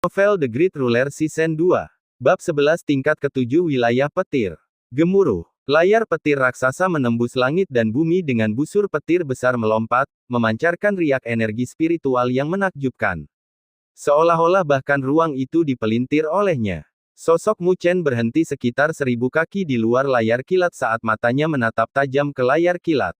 Novel The Great Ruler Season 2. Bab 11 Tingkat ke-7 Wilayah Petir. Gemuruh. Layar petir raksasa menembus langit dan bumi dengan busur petir besar melompat, memancarkan riak energi spiritual yang menakjubkan. Seolah-olah bahkan ruang itu dipelintir olehnya. Sosok Mu Chen berhenti sekitar 1000 kaki di luar layar kilat saat matanya menatap tajam ke layar kilat.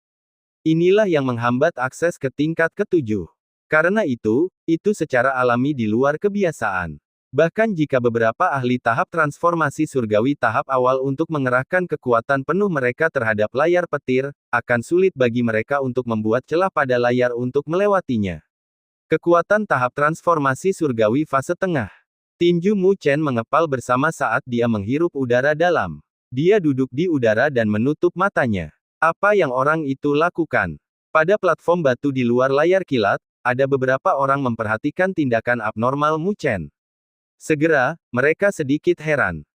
Inilah yang menghambat akses ke tingkat ke-7. Karena itu secara alami di luar kebiasaan. Bahkan jika beberapa ahli tahap transformasi surgawi tahap awal untuk mengerahkan kekuatan penuh mereka terhadap layar petir, akan sulit bagi mereka untuk membuat celah pada layar untuk melewatinya. Kekuatan tahap transformasi surgawi fase tengah. Tinju Mu Chen mengepal bersama saat dia menghirup udara dalam. Dia duduk di udara dan menutup matanya. Apa yang orang itu lakukan? Pada platform batu di luar layar kilat, ada beberapa orang memperhatikan tindakan abnormal Mu Chen. Segera, mereka sedikit heran.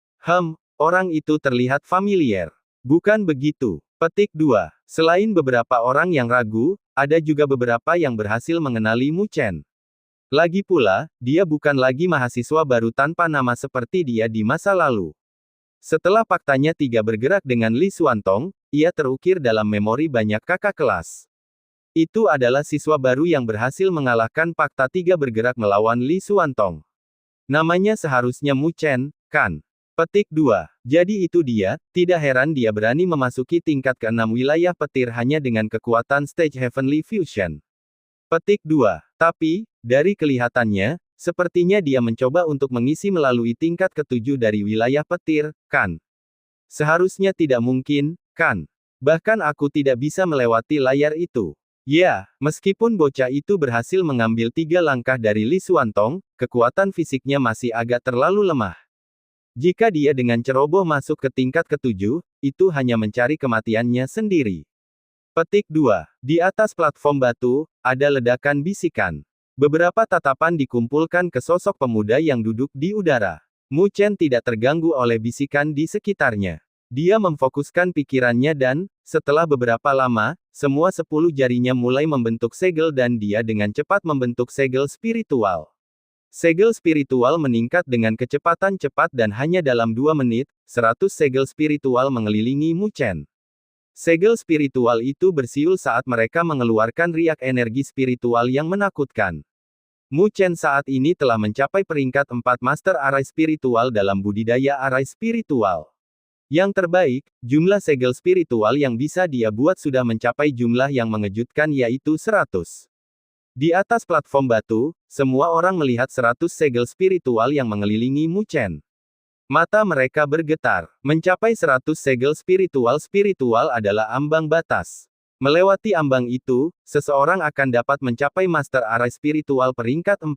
Orang itu terlihat familiar. Bukan begitu. Petik 2. Selain beberapa orang yang ragu, ada juga beberapa yang berhasil mengenali Mu Chen. Lagi pula, dia bukan lagi mahasiswa baru tanpa nama seperti dia di masa lalu. Setelah faktanya 3 bergerak dengan Li Xuantong, ia terukir dalam memori banyak kakak kelas. Itu adalah siswa baru yang berhasil mengalahkan fakta 3 bergerak melawan Li Xuantong. Namanya seharusnya Mu Chen, kan? Petik 2. Jadi itu dia, tidak heran dia berani memasuki tingkat ke-6 wilayah petir hanya dengan kekuatan Stage Heavenly Fusion. Petik 2. Tapi, dari kelihatannya, sepertinya dia mencoba untuk mengisi melalui tingkat ke-7 dari wilayah petir, kan? Seharusnya tidak mungkin, kan? Bahkan aku tidak bisa melewati layar itu. Ya, meskipun bocah itu berhasil mengambil 3 langkah dari Li Xuantong, kekuatan fisiknya masih agak terlalu lemah. Jika dia dengan ceroboh masuk ke tingkat ke-7, itu hanya mencari kematiannya sendiri. Petik 2. Di atas platform batu, ada ledakan bisikan. Beberapa tatapan dikumpulkan ke sosok pemuda yang duduk di udara. Mu Chen tidak terganggu oleh bisikan di sekitarnya. Dia memfokuskan pikirannya dan, setelah beberapa lama, semua 10 jarinya mulai membentuk segel dan dia dengan cepat membentuk segel spiritual. Segel spiritual meningkat dengan kecepatan cepat dan hanya dalam 2 menit, 100 segel spiritual mengelilingi Mu Chen. Segel spiritual itu bersiul saat mereka mengeluarkan riak energi spiritual yang menakutkan. Mu Chen saat ini telah mencapai peringkat 4 Master Arai Spiritual dalam budidaya arai spiritual. Yang terbaik, jumlah segel spiritual yang bisa dia buat sudah mencapai jumlah yang mengejutkan yaitu 100. Di atas platform batu, semua orang melihat 100 segel spiritual yang mengelilingi Mu Chen. Mata mereka bergetar. Mencapai 100 segel spiritual adalah ambang batas. Melewati ambang itu, seseorang akan dapat mencapai Master Arai Spiritual peringkat 4.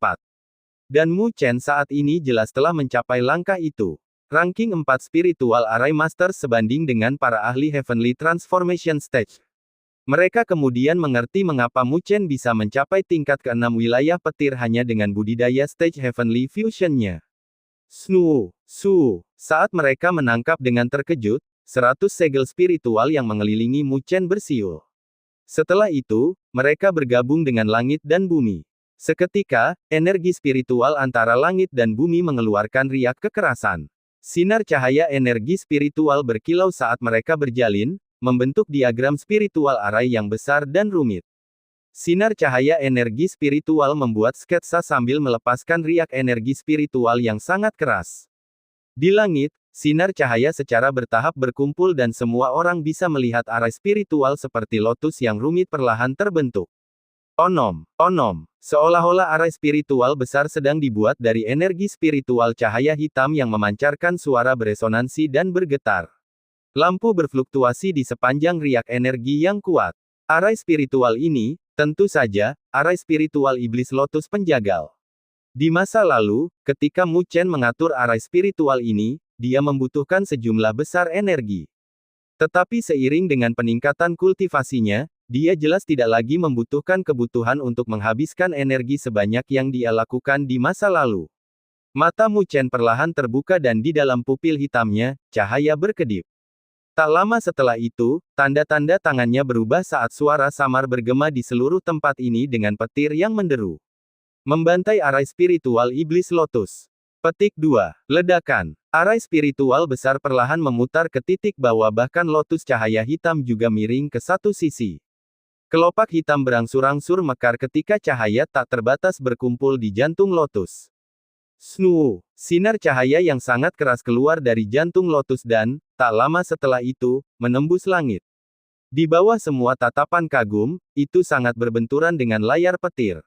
Dan Mu Chen saat ini jelas telah mencapai langkah itu. Ranking 4 Spiritual Arai Master sebanding dengan para ahli Heavenly Transformation Stage. Mereka kemudian mengerti mengapa Mu Chen bisa mencapai tingkat ke-6 wilayah petir hanya dengan budidaya Stage Heavenly Fusion-nya. Saat mereka menangkap dengan terkejut, 100 segel spiritual yang mengelilingi Mu Chen bersiul. Setelah itu, mereka bergabung dengan langit dan bumi. Seketika, energi spiritual antara langit dan bumi mengeluarkan riak kekerasan. Sinar cahaya energi spiritual berkilau saat mereka berjalin, membentuk diagram spiritual arai yang besar dan rumit. Sinar cahaya energi spiritual membuat sketsa sambil melepaskan riak energi spiritual yang sangat keras. Di langit, sinar cahaya secara bertahap berkumpul dan semua orang bisa melihat arai spiritual seperti lotus yang rumit perlahan terbentuk. Onom. Seolah-olah arai spiritual besar sedang dibuat dari energi spiritual cahaya hitam yang memancarkan suara beresonansi dan bergetar. Lampu berfluktuasi di sepanjang riak energi yang kuat. Arai spiritual ini, tentu saja, arai spiritual iblis lotus penjagal. Di masa lalu, ketika Mu Chen mengatur arai spiritual ini, dia membutuhkan sejumlah besar energi. Tetapi seiring dengan peningkatan kultivasinya, dia jelas tidak lagi membutuhkan kebutuhan untuk menghabiskan energi sebanyak yang dia lakukan di masa lalu. Mata Mu Chen perlahan terbuka dan di dalam pupil hitamnya, cahaya berkedip. Tak lama setelah itu, tanda-tanda tangannya berubah saat suara samar bergema di seluruh tempat ini dengan petir yang menderu. Membantai arai spiritual iblis lotus. Petik 2. Ledakan. Arai spiritual besar perlahan memutar ke titik bawah, bahkan lotus cahaya hitam juga miring ke satu sisi. Kelopak hitam berangsur-angsur mekar ketika cahaya tak terbatas berkumpul di jantung lotus. Snuu, sinar cahaya yang sangat keras keluar dari jantung lotus dan, tak lama setelah itu, menembus langit. Di bawah semua tatapan kagum, itu sangat berbenturan dengan layar petir.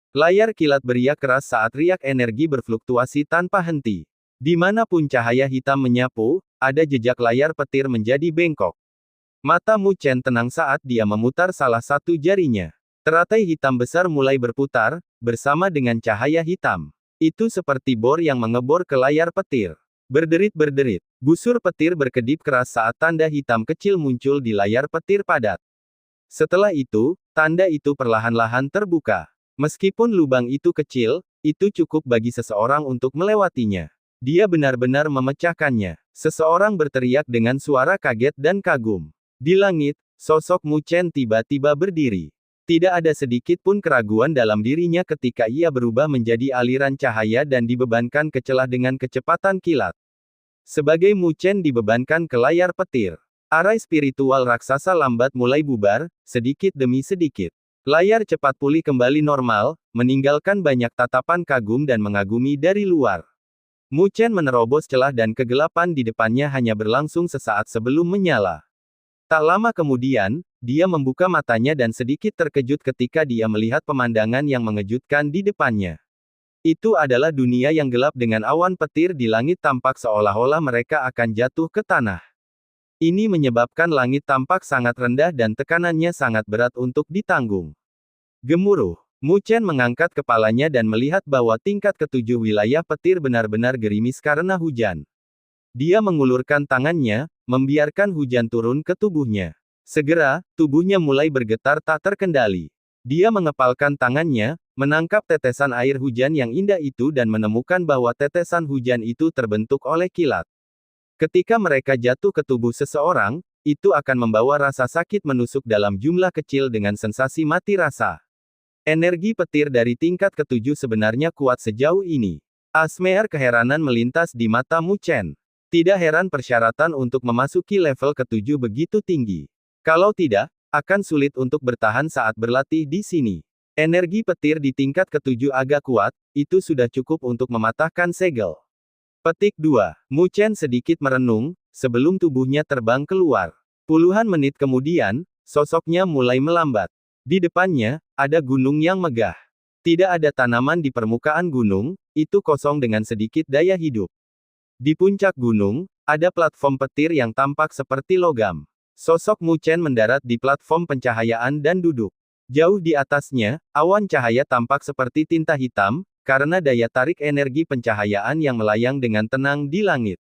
Layar kilat beriak keras saat riak energi berfluktuasi tanpa henti. Dimanapun cahaya hitam menyapu, ada jejak layar petir menjadi bengkok. Mata Mu Chen tenang saat dia memutar salah satu jarinya. Teratai hitam besar mulai berputar, bersama dengan cahaya hitam. Itu seperti bor yang mengebor ke layar petir. Berderit-berderit. Busur petir berkedip keras saat tanda hitam kecil muncul di layar petir padat. Setelah itu, tanda itu perlahan-lahan terbuka. Meskipun lubang itu kecil, itu cukup bagi seseorang untuk melewatinya. Dia benar-benar memecahkannya. Seseorang berteriak dengan suara kaget dan kagum. Di langit, sosok Mu Chen tiba-tiba berdiri. Tidak ada sedikit pun keraguan dalam dirinya ketika ia berubah menjadi aliran cahaya dan dibebankan ke celah dengan kecepatan kilat. Sebagai Mu Chen dibebankan ke layar petir, arai spiritual raksasa lambat mulai bubar, sedikit demi sedikit. Layar cepat pulih kembali normal, meninggalkan banyak tatapan kagum dan mengagumi dari luar. Mu Chen menerobos celah dan kegelapan di depannya hanya berlangsung sesaat sebelum menyala. Tak lama kemudian, dia membuka matanya dan sedikit terkejut ketika dia melihat pemandangan yang mengejutkan di depannya. Itu adalah dunia yang gelap dengan awan petir di langit tampak seolah-olah mereka akan jatuh ke tanah. Ini menyebabkan langit tampak sangat rendah dan tekanannya sangat berat untuk ditanggung. Gemuruh. Mu Chen mengangkat kepalanya dan melihat bahwa tingkat ketujuh wilayah petir benar-benar gerimis karena hujan. Dia mengulurkan tangannya, membiarkan hujan turun ke tubuhnya. Segera, tubuhnya mulai bergetar tak terkendali. Dia mengepalkan tangannya, menangkap tetesan air hujan yang indah itu dan menemukan bahwa tetesan hujan itu terbentuk oleh kilat. Ketika mereka jatuh ke tubuh seseorang, itu akan membawa rasa sakit menusuk dalam jumlah kecil dengan sensasi mati rasa. Energi petir dari tingkat ketujuh sebenarnya kuat sejauh ini. Asmear keheranan melintas di mata Mu Chen. Tidak heran persyaratan untuk memasuki level ketujuh begitu tinggi. Kalau tidak, akan sulit untuk bertahan saat berlatih di sini. Energi petir di tingkat ketujuh agak kuat, itu sudah cukup untuk mematahkan segel. Petik 2. Mu Chen sedikit merenung, sebelum tubuhnya terbang keluar. Puluhan menit kemudian, sosoknya mulai melambat. Di depannya, ada gunung yang megah. Tidak ada tanaman di permukaan gunung, itu kosong dengan sedikit daya hidup. Di puncak gunung, ada platform petir yang tampak seperti logam. Sosok Mu Chen mendarat di platform pencahayaan dan duduk. Jauh di atasnya, awan cahaya tampak seperti tinta hitam, karena daya tarik energi pencahayaan yang melayang dengan tenang di langit.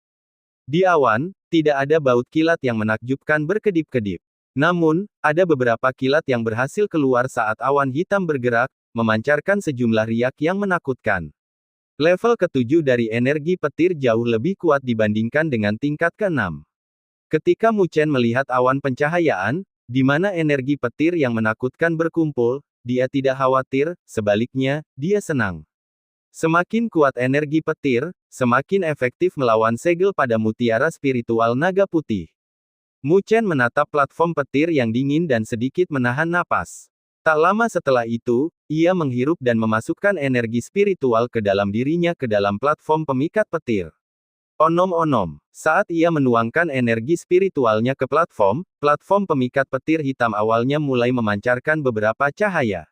Di awan, tidak ada baut kilat yang menakjubkan berkedip-kedip. Namun, ada beberapa kilat yang berhasil keluar saat awan hitam bergerak, memancarkan sejumlah riak yang menakutkan. Level ketujuh dari energi petir jauh lebih kuat dibandingkan dengan tingkat ke-6. Ketika Mu Chen melihat awan pencahayaan, di mana energi petir yang menakutkan berkumpul, dia tidak khawatir, sebaliknya, dia senang. Semakin kuat energi petir, semakin efektif melawan segel pada mutiara spiritual naga putih. Mu Chen menatap platform petir yang dingin dan sedikit menahan napas. Tak lama setelah itu, ia menghirup dan memasukkan energi spiritual ke dalam dirinya ke dalam platform pemikat petir. Onom-onom. Saat ia menuangkan energi spiritualnya ke platform pemikat petir hitam awalnya mulai memancarkan beberapa cahaya.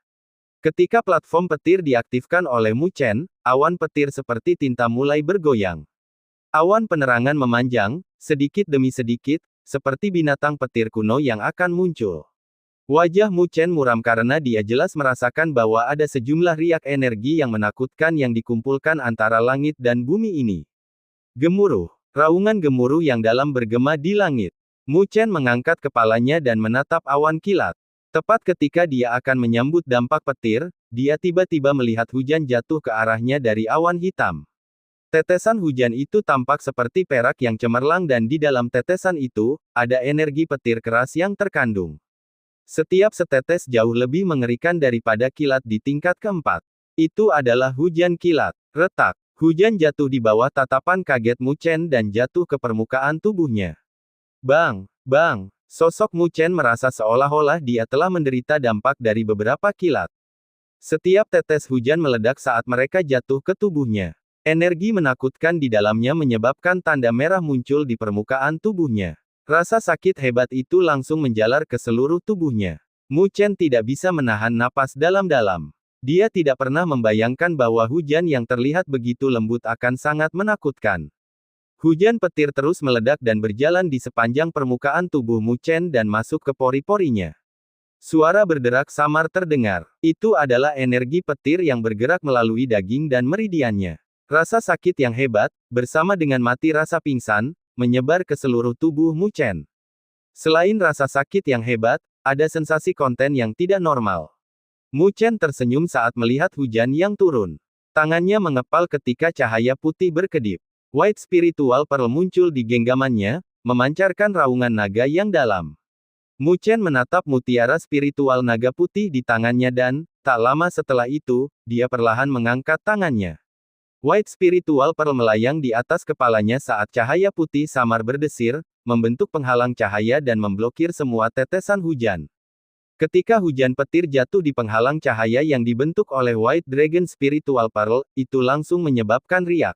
Ketika platform petir diaktifkan oleh Mu Chen, awan petir seperti tinta mulai bergoyang. Awan penerangan memanjang, sedikit demi sedikit, seperti binatang petir kuno yang akan muncul. Wajah Mu Chen muram karena dia jelas merasakan bahwa ada sejumlah riak energi yang menakutkan yang dikumpulkan antara langit dan bumi ini. Gemuruh. Raungan gemuruh yang dalam bergema di langit. Mu Chen mengangkat kepalanya dan menatap awan kilat. Tepat ketika dia akan menyambut dampak petir, dia tiba-tiba melihat hujan jatuh ke arahnya dari awan hitam. Tetesan hujan itu tampak seperti perak yang cemerlang dan di dalam tetesan itu, ada energi petir keras yang terkandung. Setiap setetes jauh lebih mengerikan daripada kilat di tingkat keempat. Itu adalah hujan kilat. Retak. Hujan jatuh di bawah tatapan kaget Mu Chen dan jatuh ke permukaan tubuhnya. Bang! Bang! Sosok Mu Chen merasa seolah-olah dia telah menderita dampak dari beberapa kilat. Setiap tetes hujan meledak saat mereka jatuh ke tubuhnya. Energi menakutkan di dalamnya menyebabkan tanda merah muncul di permukaan tubuhnya. Rasa sakit hebat itu langsung menjalar ke seluruh tubuhnya. Mu Chen tidak bisa menahan napas dalam-dalam. Dia tidak pernah membayangkan bahwa hujan yang terlihat begitu lembut akan sangat menakutkan. Hujan petir terus meledak dan berjalan di sepanjang permukaan tubuh Mu Chen dan masuk ke pori-porinya. Suara berderak samar terdengar. Itu adalah energi petir yang bergerak melalui daging dan meridiannya. Rasa sakit yang hebat, bersama dengan mati rasa pingsan, menyebar ke seluruh tubuh Mu Chen. Selain rasa sakit yang hebat, ada sensasi konten yang tidak normal. Mu Chen tersenyum saat melihat hujan yang turun. Tangannya mengepal ketika cahaya putih berkedip. White Spiritual Pearl muncul di genggamannya, memancarkan raungan naga yang dalam. Mu Chen menatap mutiara spiritual naga putih di tangannya dan, tak lama setelah itu, dia perlahan mengangkat tangannya. White Spiritual Pearl melayang di atas kepalanya saat cahaya putih samar berdesir, membentuk penghalang cahaya dan memblokir semua tetesan hujan. Ketika hujan petir jatuh di penghalang cahaya yang dibentuk oleh White Dragon Spiritual Pearl, itu langsung menyebabkan riak.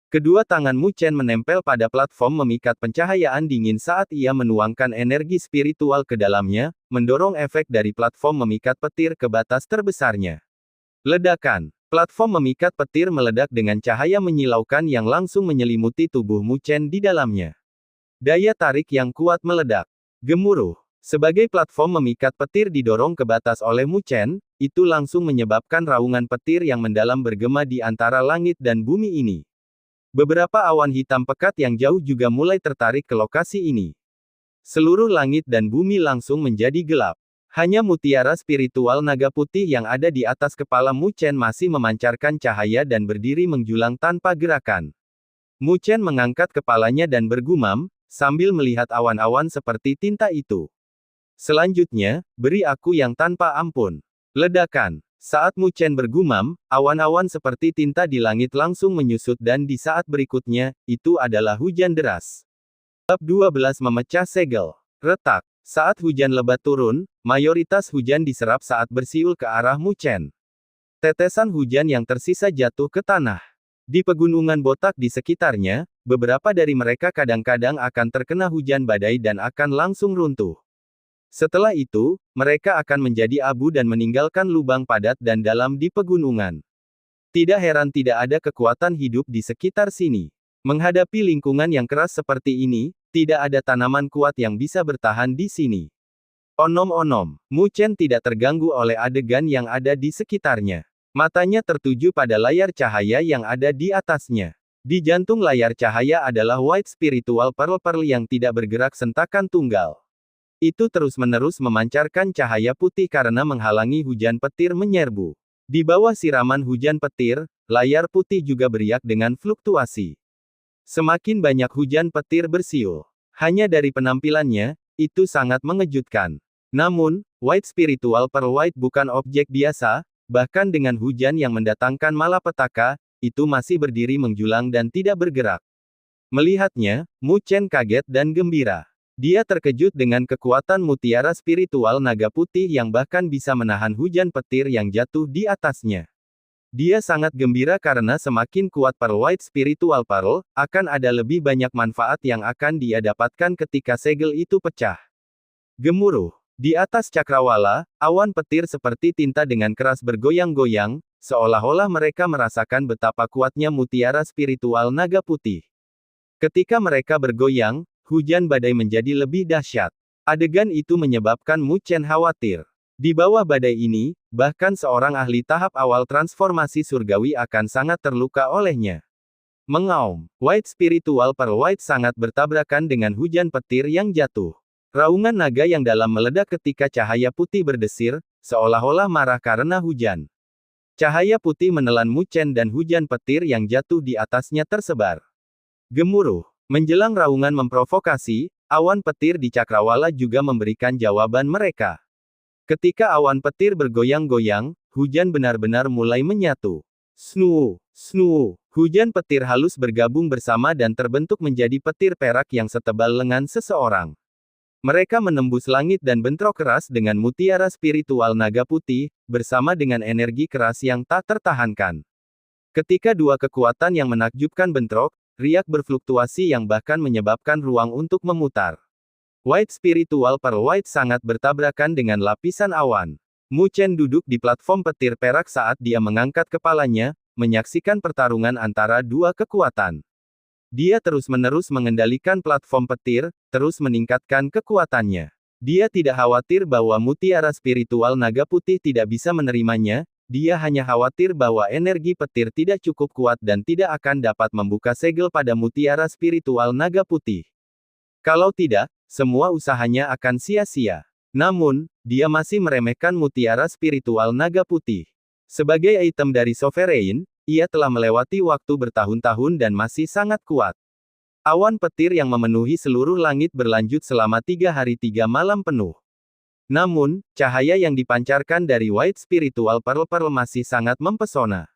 Kedua tangan Mu Chen menempel pada platform memikat pencahayaan dingin saat ia menuangkan energi spiritual ke dalamnya, mendorong efek dari platform memikat petir ke batas terbesarnya. Ledakan. Platform memikat petir meledak dengan cahaya menyilaukan yang langsung menyelimuti tubuh Mu Chen di dalamnya. Daya tarik yang kuat meledak. Gemuruh. Sebagai platform memikat petir didorong ke batas oleh Mu Chen, itu langsung menyebabkan raungan petir yang mendalam bergema di antara langit dan bumi ini. Beberapa awan hitam pekat yang jauh juga mulai tertarik ke lokasi ini. Seluruh langit dan bumi langsung menjadi gelap. Hanya mutiara spiritual naga putih yang ada di atas kepala Mu Chen masih memancarkan cahaya dan berdiri menjulang tanpa gerakan. Mu Chen mengangkat kepalanya dan bergumam, sambil melihat awan-awan seperti tinta itu. Selanjutnya, beri aku yang tanpa ampun. Ledakan. Saat Mu Chen bergumam, awan-awan seperti tinta di langit langsung menyusut dan di saat berikutnya, itu adalah hujan deras. Bab 12 memecah segel. Retak. Saat hujan lebat turun, mayoritas hujan diserap saat bersiul ke arah Mu Chen. Tetesan hujan yang tersisa jatuh ke tanah. Di pegunungan botak di sekitarnya, beberapa dari mereka kadang-kadang akan terkena hujan badai dan akan langsung runtuh. Setelah itu, mereka akan menjadi abu dan meninggalkan lubang padat dan dalam di pegunungan. Tidak heran tidak ada kekuatan hidup di sekitar sini. Menghadapi lingkungan yang keras seperti ini, tidak ada tanaman kuat yang bisa bertahan di sini. Onom-onom, Mu Chen tidak terganggu oleh adegan yang ada di sekitarnya. Matanya tertuju pada layar cahaya yang ada di atasnya. Di jantung layar cahaya adalah White Spiritual Pearl yang tidak bergerak sentakan tunggal. Itu terus-menerus memancarkan cahaya putih karena menghalangi hujan petir menyerbu. Di bawah siraman hujan petir, layar putih juga beriak dengan fluktuasi. Semakin banyak hujan petir bersiul. Hanya dari penampilannya, itu sangat mengejutkan. Namun, White Spiritual Pearl White bukan objek biasa, bahkan dengan hujan yang mendatangkan malapetaka, itu masih berdiri menjulang dan tidak bergerak. Melihatnya, Mu Chen kaget dan gembira. Dia terkejut dengan kekuatan mutiara spiritual naga putih yang bahkan bisa menahan hujan petir yang jatuh di atasnya. Dia sangat gembira karena semakin kuat Pearl White Spiritual Pearl, akan ada lebih banyak manfaat yang akan dia dapatkan ketika segel itu pecah. Gemuruh. Di atas cakrawala, awan petir seperti tinta dengan keras bergoyang-goyang, seolah-olah mereka merasakan betapa kuatnya mutiara spiritual naga putih. Ketika mereka bergoyang, hujan badai menjadi lebih dahsyat. Adegan itu menyebabkan Mu Chen khawatir. Di bawah badai ini, bahkan seorang ahli tahap awal transformasi surgawi akan sangat terluka olehnya. Mengaum, White Spiritual Pearl White sangat bertabrakan dengan hujan petir yang jatuh. Raungan naga yang dalam meledak ketika cahaya putih berdesir, seolah-olah marah karena hujan. Cahaya putih menelan Mu Chen dan hujan petir yang jatuh di atasnya tersebar. Gemuruh. Menjelang raungan memprovokasi, awan petir di cakrawala juga memberikan jawaban mereka. Ketika awan petir bergoyang-goyang, hujan benar-benar mulai menyatu. Snoo, snoo, hujan petir halus bergabung bersama dan terbentuk menjadi petir perak yang setebal lengan seseorang. Mereka menembus langit dan bentrok keras dengan mutiara spiritual naga putih, bersama dengan energi keras yang tak tertahankan. Ketika dua kekuatan yang menakjubkan bentrok, riak berfluktuasi yang bahkan menyebabkan ruang untuk memutar. White Spiritual Pearl White sangat bertabrakan dengan lapisan awan. Mu Chen duduk di platform petir perak saat dia mengangkat kepalanya, menyaksikan pertarungan antara dua kekuatan. Dia terus-menerus mengendalikan platform petir, terus meningkatkan kekuatannya. Dia tidak khawatir bahwa mutiara spiritual naga putih tidak bisa menerimanya, dia hanya khawatir bahwa energi petir tidak cukup kuat dan tidak akan dapat membuka segel pada mutiara spiritual naga putih. Kalau tidak, semua usahanya akan sia-sia. Namun, dia masih meremehkan mutiara spiritual naga putih. Sebagai item dari Sovereign, ia telah melewati waktu bertahun-tahun dan masih sangat kuat. Awan petir yang memenuhi seluruh langit berlanjut selama 3 hari 3 malam penuh. Namun, cahaya yang dipancarkan dari White Spiritual Pearl masih sangat mempesona.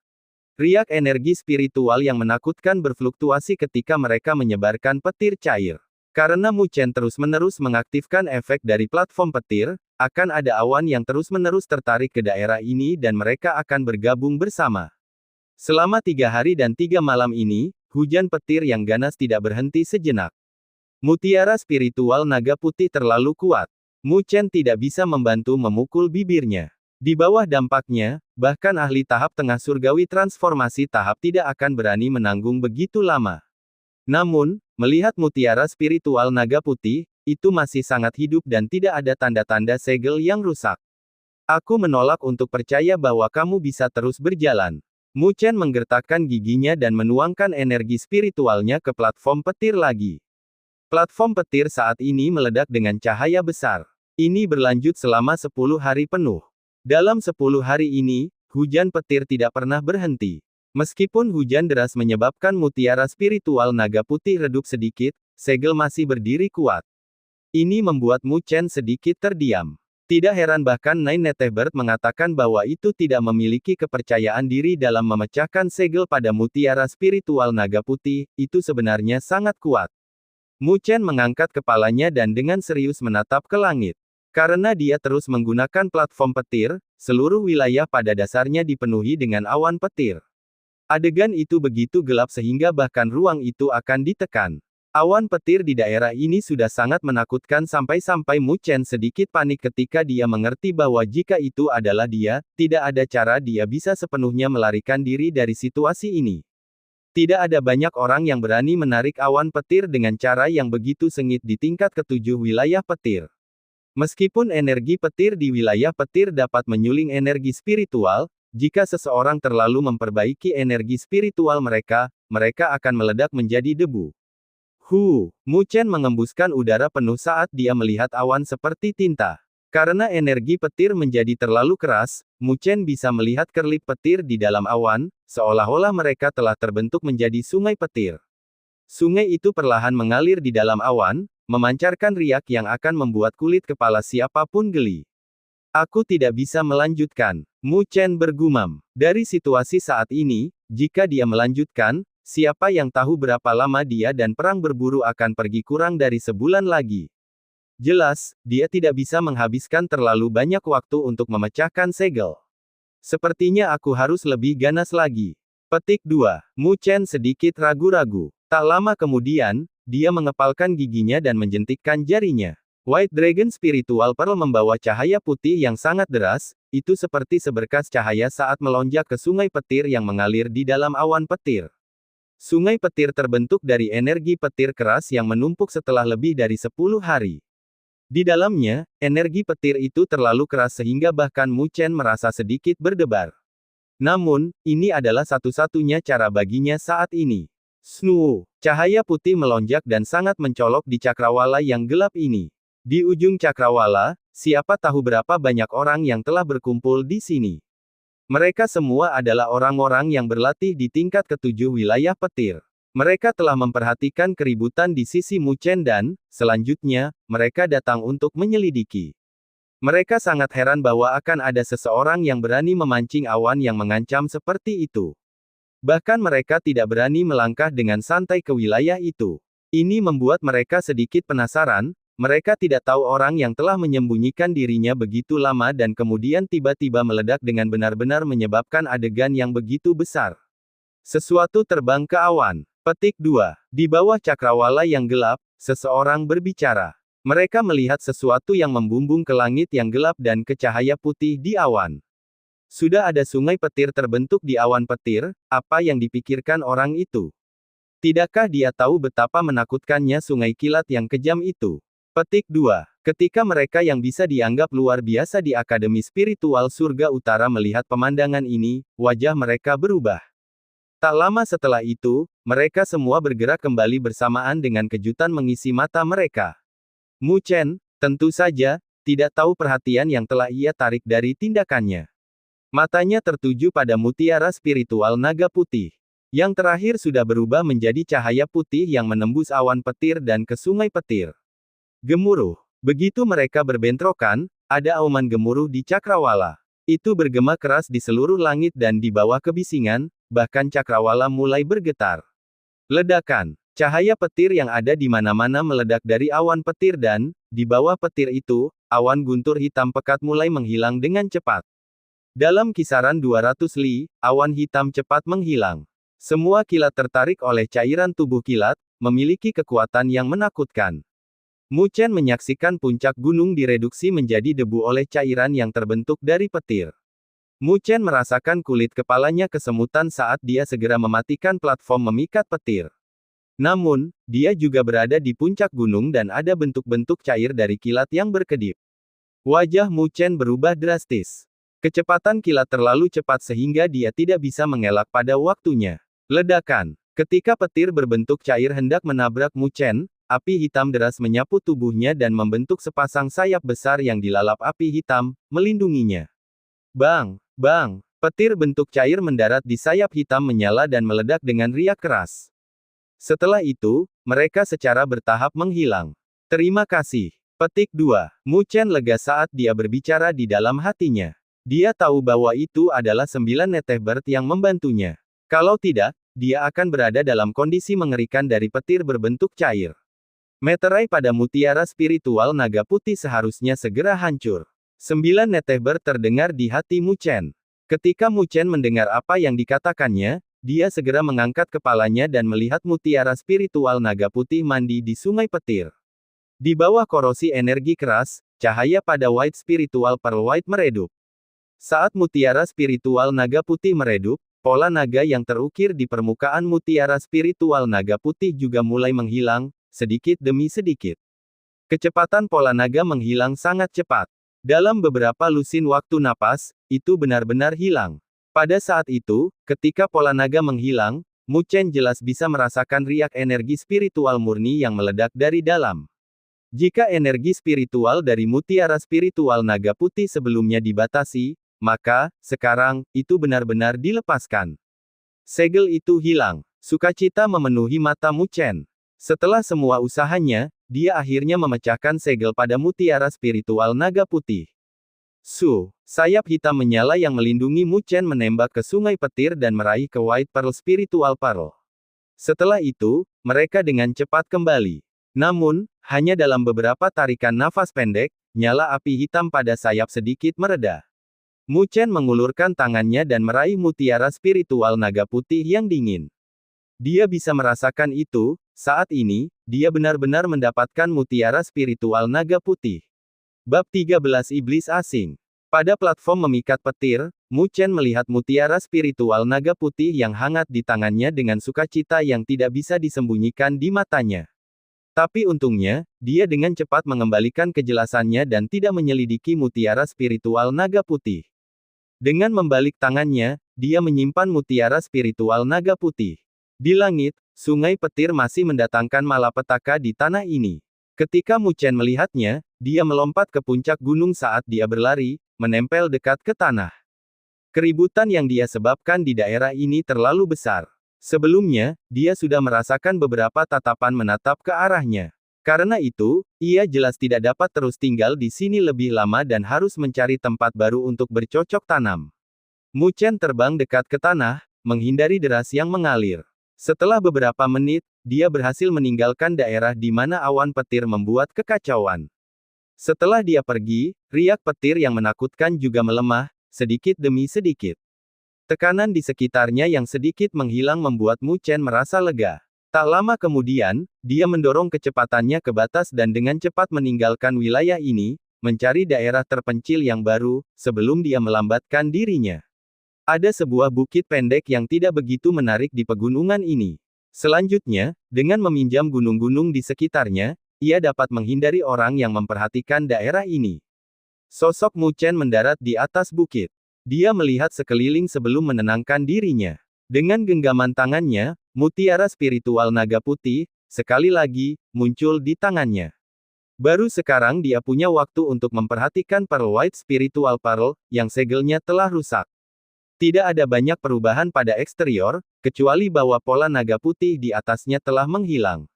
Riak energi spiritual yang menakutkan berfluktuasi ketika mereka menyebarkan petir cair. Karena Mu Chen terus-menerus mengaktifkan efek dari platform petir, akan ada awan yang terus-menerus tertarik ke daerah ini dan mereka akan bergabung bersama. Selama 3 hari dan 3 malam ini, hujan petir yang ganas tidak berhenti sejenak. Mutiara spiritual naga putih terlalu kuat. Mu Chen tidak bisa membantu memukul bibirnya. Di bawah dampaknya, bahkan ahli tahap tengah surgawi transformasi tahap tidak akan berani menanggung begitu lama. Namun, melihat mutiara spiritual naga putih, itu masih sangat hidup dan tidak ada tanda-tanda segel yang rusak. Aku menolak untuk percaya bahwa kamu bisa terus berjalan. Mu Chen menggertakkan giginya dan menuangkan energi spiritualnya ke platform petir lagi. Platform petir saat ini meledak dengan cahaya besar. Ini berlanjut selama 10 hari penuh. Dalam 10 hari ini, hujan petir tidak pernah berhenti. Meskipun hujan deras menyebabkan mutiara spiritual naga putih redup sedikit, segel masih berdiri kuat. Ini membuat Mu Chen sedikit terdiam. Tidak heran bahkan Nine Netebird mengatakan bahwa itu tidak memiliki kepercayaan diri dalam memecahkan segel pada mutiara spiritual naga putih, itu sebenarnya sangat kuat. Mu Chen mengangkat kepalanya dan dengan serius menatap ke langit. Karena dia terus menggunakan platform petir, seluruh wilayah pada dasarnya dipenuhi dengan awan petir. Adegan itu begitu gelap sehingga bahkan ruang itu akan ditekan. Awan petir di daerah ini sudah sangat menakutkan sampai-sampai Mu Chen sedikit panik ketika dia mengerti bahwa jika itu adalah dia, tidak ada cara dia bisa sepenuhnya melarikan diri dari situasi ini. Tidak ada banyak orang yang berani menarik awan petir dengan cara yang begitu sengit di tingkat ke-7 wilayah petir. Meskipun energi petir di wilayah petir dapat menyuling energi spiritual, jika seseorang terlalu memperbaiki energi spiritual mereka, mereka akan meledak menjadi debu. Mu Chen mengembuskan udara penuh saat dia melihat awan seperti tinta. Karena energi petir menjadi terlalu keras, Mu Chen bisa melihat kerlip petir di dalam awan, seolah-olah mereka telah terbentuk menjadi sungai petir. Sungai itu perlahan mengalir di dalam awan, memancarkan riak yang akan membuat kulit kepala siapapun geli. Aku tidak bisa melanjutkan. Mu Chen bergumam. Dari situasi saat ini, jika dia melanjutkan, siapa yang tahu berapa lama dia dan perang berburu akan pergi kurang dari sebulan lagi. Jelas, dia tidak bisa menghabiskan terlalu banyak waktu untuk memecahkan segel. Sepertinya aku harus lebih ganas lagi. Petik 2. Mu Chen sedikit ragu-ragu. Tak lama kemudian, dia mengepalkan giginya dan menjentikkan jarinya. White Dragon Spiritual Pearl membawa cahaya putih yang sangat deras, itu seperti seberkas cahaya saat melonjak ke sungai petir yang mengalir di dalam awan petir. Sungai petir terbentuk dari energi petir keras yang menumpuk setelah lebih dari 10 hari. Di dalamnya, energi petir itu terlalu keras sehingga bahkan Mu Chen merasa sedikit berdebar. Namun, ini adalah satu-satunya cara baginya saat ini. Snoo! Cahaya putih melonjak dan sangat mencolok di cakrawala yang gelap ini. Di ujung cakrawala, siapa tahu berapa banyak orang yang telah berkumpul di sini. Mereka semua adalah orang-orang yang berlatih di tingkat ke-7 wilayah petir. Mereka telah memperhatikan keributan di sisi Mu Chen dan, selanjutnya, mereka datang untuk menyelidiki. Mereka sangat heran bahwa akan ada seseorang yang berani memancing awan yang mengancam seperti itu. Bahkan mereka tidak berani melangkah dengan santai ke wilayah itu. Ini membuat mereka sedikit penasaran. Mereka tidak tahu orang yang telah menyembunyikan dirinya begitu lama dan kemudian tiba-tiba meledak dengan benar-benar menyebabkan adegan yang begitu besar. Sesuatu terbang ke awan. Petik 2. Di bawah cakrawala yang gelap, seseorang berbicara. Mereka melihat sesuatu yang membumbung ke langit yang gelap dan ke cahaya putih di awan. Sudah ada sungai petir terbentuk di awan petir, apa yang dipikirkan orang itu? Tidakkah dia tahu betapa menakutkannya sungai kilat yang kejam itu? Petik 2. Ketika mereka yang bisa dianggap luar biasa di Akademi Spiritual Surga Utara melihat pemandangan ini, wajah mereka berubah. Tak lama setelah itu, mereka semua bergerak kembali bersamaan dengan kejutan mengisi mata mereka. Mu Chen, tentu saja, tidak tahu perhatian yang telah ia tarik dari tindakannya. Matanya tertuju pada mutiara spiritual naga putih. Yang terakhir sudah berubah menjadi cahaya putih yang menembus awan petir dan ke sungai petir. Gemuruh. Begitu mereka berbentrokan, ada auman gemuruh di cakrawala. Itu bergema keras di seluruh langit dan di bawah kebisingan, bahkan cakrawala mulai bergetar. Ledakan. Cahaya petir yang ada di mana-mana meledak dari awan petir dan, di bawah petir itu, awan guntur hitam pekat mulai menghilang dengan cepat. Dalam kisaran 200 li, awan hitam cepat menghilang. Semua kilat tertarik oleh cairan tubuh kilat, memiliki kekuatan yang menakutkan. Mu Chen menyaksikan puncak gunung direduksi menjadi debu oleh cairan yang terbentuk dari petir. Mu Chen merasakan kulit kepalanya kesemutan saat dia segera mematikan platform memikat petir. Namun, dia juga berada di puncak gunung dan ada bentuk-bentuk cair dari kilat yang berkedip. Wajah Mu Chen berubah drastis. Kecepatan kilat terlalu cepat sehingga dia tidak bisa mengelak pada waktunya. Ledakan. Ketika petir berbentuk cair hendak menabrak Mu Chen, api hitam deras menyapu tubuhnya dan membentuk sepasang sayap besar yang dilalap api hitam, melindunginya. Bang! Bang! Petir bentuk cair mendarat di sayap hitam menyala dan meledak dengan riak keras. Setelah itu, mereka secara bertahap menghilang. Terima kasih. Petik 2. Mu Chen lega saat dia berbicara di dalam hatinya. Dia tahu bahwa itu adalah 9 Netehbird yang membantunya. Kalau tidak, dia akan berada dalam kondisi mengerikan dari petir berbentuk cair. Meterai pada mutiara spiritual naga putih seharusnya segera hancur. 9 Netehbird terdengar di hati Mu Chen. Ketika Mu Chen mendengar apa yang dikatakannya, dia segera mengangkat kepalanya dan melihat mutiara spiritual naga putih mandi di sungai petir. Di bawah korosi energi keras, cahaya pada white spiritual pearl white meredup. Saat mutiara spiritual naga putih meredup, pola naga yang terukir di permukaan mutiara spiritual naga putih juga mulai menghilang, sedikit demi sedikit. Kecepatan pola naga menghilang sangat cepat. Dalam beberapa lusin waktu napas, itu benar-benar hilang. Pada saat itu, ketika pola naga menghilang, Mu Chen jelas bisa merasakan riak energi spiritual murni yang meledak dari dalam. Jika energi spiritual dari mutiara spiritual naga putih sebelumnya dibatasi, maka, sekarang, itu benar-benar dilepaskan. Segel itu hilang. Sukacita memenuhi mata Mu Chen. Setelah semua usahanya, dia akhirnya memecahkan segel pada mutiara spiritual naga putih. Sayap hitam menyala yang melindungi Mu Chen menembak ke sungai petir dan meraih ke White Pearl Spiritual Pearl. Setelah itu, mereka dengan cepat kembali. Namun, hanya dalam beberapa tarikan nafas pendek, nyala api hitam pada sayap sedikit mereda. Mu Chen mengulurkan tangannya dan meraih mutiara spiritual naga putih yang dingin. Dia bisa merasakan itu, saat ini, dia benar-benar mendapatkan mutiara spiritual naga putih. Bab 13 Iblis Asing. Pada platform memikat petir, Mu Chen melihat mutiara spiritual naga putih yang hangat di tangannya dengan sukacita yang tidak bisa disembunyikan di matanya. Tapi untungnya, dia dengan cepat mengembalikan kejelasannya dan tidak menyelidiki mutiara spiritual naga putih. Dengan membalik tangannya, dia menyimpan mutiara spiritual naga putih. Di langit, sungai petir masih mendatangkan malapetaka di tanah ini. Ketika Mu Chen melihatnya, dia melompat ke puncak gunung saat dia berlari, menempel dekat ke tanah. Keributan yang dia sebabkan di daerah ini terlalu besar. Sebelumnya, dia sudah merasakan beberapa tatapan menatap ke arahnya. Karena itu, ia jelas tidak dapat terus tinggal di sini lebih lama dan harus mencari tempat baru untuk bercocok tanam. Mu Chen terbang dekat ke tanah, menghindari deras yang mengalir. Setelah beberapa menit, dia berhasil meninggalkan daerah di mana awan petir membuat kekacauan. Setelah dia pergi, riak petir yang menakutkan juga melemah, sedikit demi sedikit. Tekanan di sekitarnya yang sedikit menghilang membuat Mu Chen merasa lega. Tak lama kemudian, dia mendorong kecepatannya ke batas dan dengan cepat meninggalkan wilayah ini, mencari daerah terpencil yang baru, sebelum dia melambatkan dirinya. Ada sebuah bukit pendek yang tidak begitu menarik di pegunungan ini. Selanjutnya, dengan meminjam gunung-gunung di sekitarnya, ia dapat menghindari orang yang memperhatikan daerah ini. Sosok Mu Chen mendarat di atas bukit. Dia melihat sekeliling sebelum menenangkan dirinya. Dengan genggaman tangannya, mutiara spiritual naga putih, sekali lagi, muncul di tangannya. Baru sekarang dia punya waktu untuk memperhatikan Pearl White Spiritual Pearl, yang segelnya telah rusak. Tidak ada banyak perubahan pada eksterior, kecuali bahwa pola naga putih di atasnya telah menghilang.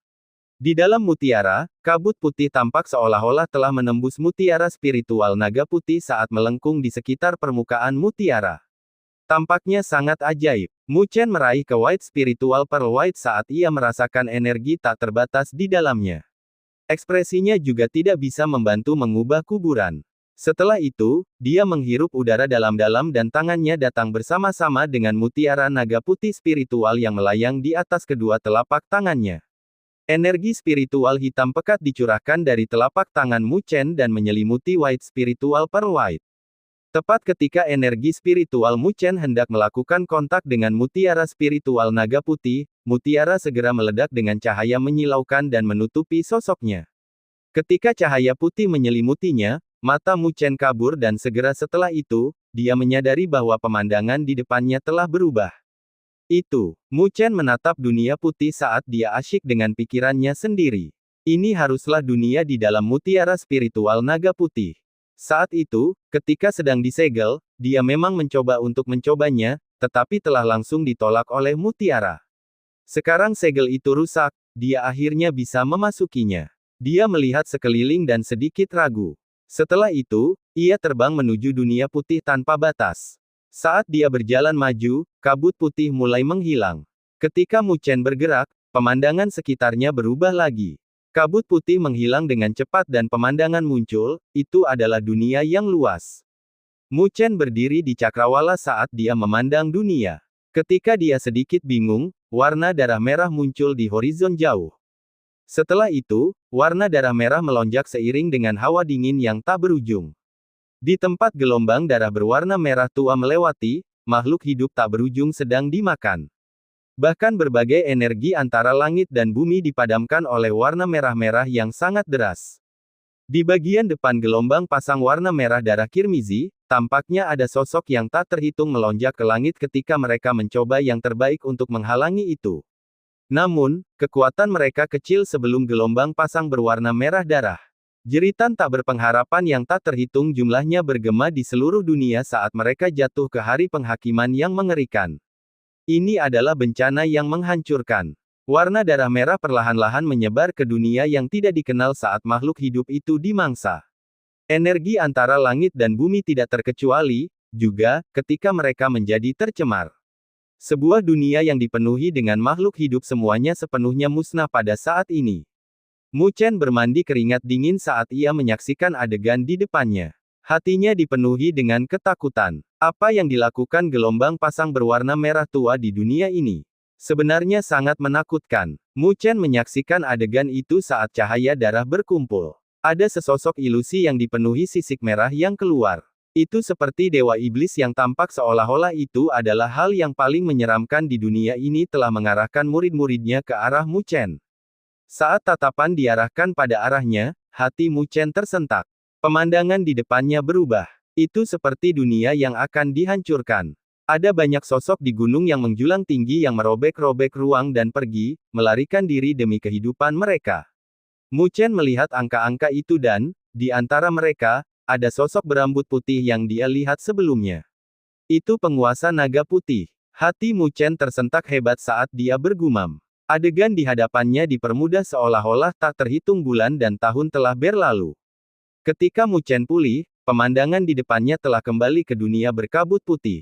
Di dalam mutiara, kabut putih tampak seolah-olah telah menembus mutiara spiritual naga putih saat melengkung di sekitar permukaan mutiara. Tampaknya sangat ajaib. Mu Chen meraih ke White Spiritual Pearl White saat ia merasakan energi tak terbatas di dalamnya. Ekspresinya juga tidak bisa membantu mengubah kuburan. Setelah itu, dia menghirup udara dalam-dalam dan tangannya datang bersama-sama dengan mutiara naga putih spiritual yang melayang di atas kedua telapak tangannya. Energi spiritual hitam pekat dicurahkan dari telapak tangan Mu Chen dan menyelimuti White Spiritual Pearl White. Tepat ketika energi spiritual Mu Chen hendak melakukan kontak dengan mutiara spiritual naga putih, mutiara segera meledak dengan cahaya menyilaukan dan menutupi sosoknya. Ketika cahaya putih menyelimutinya, mata Mu Chen kabur dan segera setelah itu, dia menyadari bahwa pemandangan di depannya telah berubah. Mu Chen menatap dunia putih saat dia asyik dengan pikirannya sendiri. Ini haruslah dunia di dalam mutiara spiritual naga putih. Saat itu, ketika sedang disegel, dia memang mencoba untuk mencobanya, tetapi telah langsung ditolak oleh mutiara. Sekarang segel itu rusak, dia akhirnya bisa memasukinya. Dia melihat sekeliling dan sedikit ragu. Setelah itu, ia terbang menuju dunia putih tanpa batas. Saat dia berjalan maju, kabut putih mulai menghilang. Ketika Mu Chen bergerak, pemandangan sekitarnya berubah lagi. Kabut putih menghilang dengan cepat dan pemandangan muncul, itu adalah dunia yang luas. Mu Chen berdiri di cakrawala saat dia memandang dunia. Ketika dia sedikit bingung, warna darah merah muncul di horizon jauh. Setelah itu, warna darah merah melonjak seiring dengan hawa dingin yang tak berujung. Di tempat gelombang darah berwarna merah tua melewati, makhluk hidup tak berujung sedang dimakan. Bahkan berbagai energi antara langit dan bumi dipadamkan oleh warna merah-merah yang sangat deras. Di bagian depan gelombang pasang warna merah darah Kirmizi, tampaknya ada sosok yang tak terhitung melonjak ke langit ketika mereka mencoba yang terbaik untuk menghalangi itu. Namun, kekuatan mereka kecil sebelum gelombang pasang berwarna merah darah. Jeritan tak berpengharapan yang tak terhitung jumlahnya bergema di seluruh dunia saat mereka jatuh ke hari penghakiman yang mengerikan. Ini adalah bencana yang menghancurkan. Warna darah merah perlahan-lahan menyebar ke dunia yang tidak dikenal saat makhluk hidup itu dimangsa. Energi antara langit dan bumi tidak terkecuali, juga, ketika mereka menjadi tercemar. Sebuah dunia yang dipenuhi dengan makhluk hidup semuanya sepenuhnya musnah pada saat ini. Mu Chen bermandi keringat dingin saat ia menyaksikan adegan di depannya. Hatinya dipenuhi dengan ketakutan. Apa yang dilakukan gelombang pasang berwarna merah tua di dunia ini? Sebenarnya sangat menakutkan. Mu Chen menyaksikan adegan itu saat cahaya darah berkumpul. Ada sesosok ilusi yang dipenuhi sisik merah yang keluar. Itu seperti dewa iblis yang tampak seolah-olah itu adalah hal yang paling menyeramkan di dunia ini telah mengarahkan murid-muridnya ke arah Mu Chen. Saat tatapan diarahkan pada arahnya, hati Mu Chen tersentak. Pemandangan di depannya berubah. Itu seperti dunia yang akan dihancurkan. Ada banyak sosok di gunung yang menjulang tinggi yang merobek-robek ruang dan pergi, melarikan diri demi kehidupan mereka. Mu Chen melihat angka-angka itu dan, di antara mereka, ada sosok berambut putih yang dia lihat sebelumnya. Itu penguasa naga putih. Hati Mu Chen tersentak hebat saat dia bergumam. Adegan di hadapannya dipermudah seolah-olah tak terhitung bulan dan tahun telah berlalu. Ketika Mu Chen pulih, pemandangan di depannya telah kembali ke dunia berkabut putih.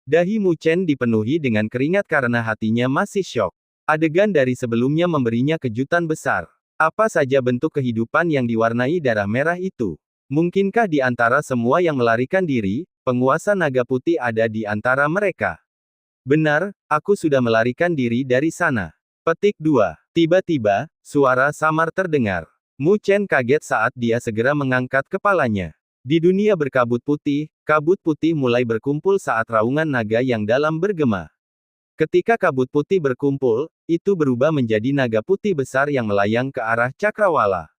Dahi Mu Chen dipenuhi dengan keringat karena hatinya masih syok. Adegan dari sebelumnya memberinya kejutan besar. Apa saja bentuk kehidupan yang diwarnai darah merah itu? Mungkinkah di antara semua yang melarikan diri, penguasa naga putih ada di antara mereka? Benar, aku sudah melarikan diri dari sana. Petik 2. Tiba-tiba, suara samar terdengar. Mu Chen kaget saat dia segera mengangkat kepalanya. Di dunia berkabut putih, kabut putih mulai berkumpul saat raungan naga yang dalam bergema. Ketika kabut putih berkumpul, itu berubah menjadi naga putih besar yang melayang ke arah cakrawala.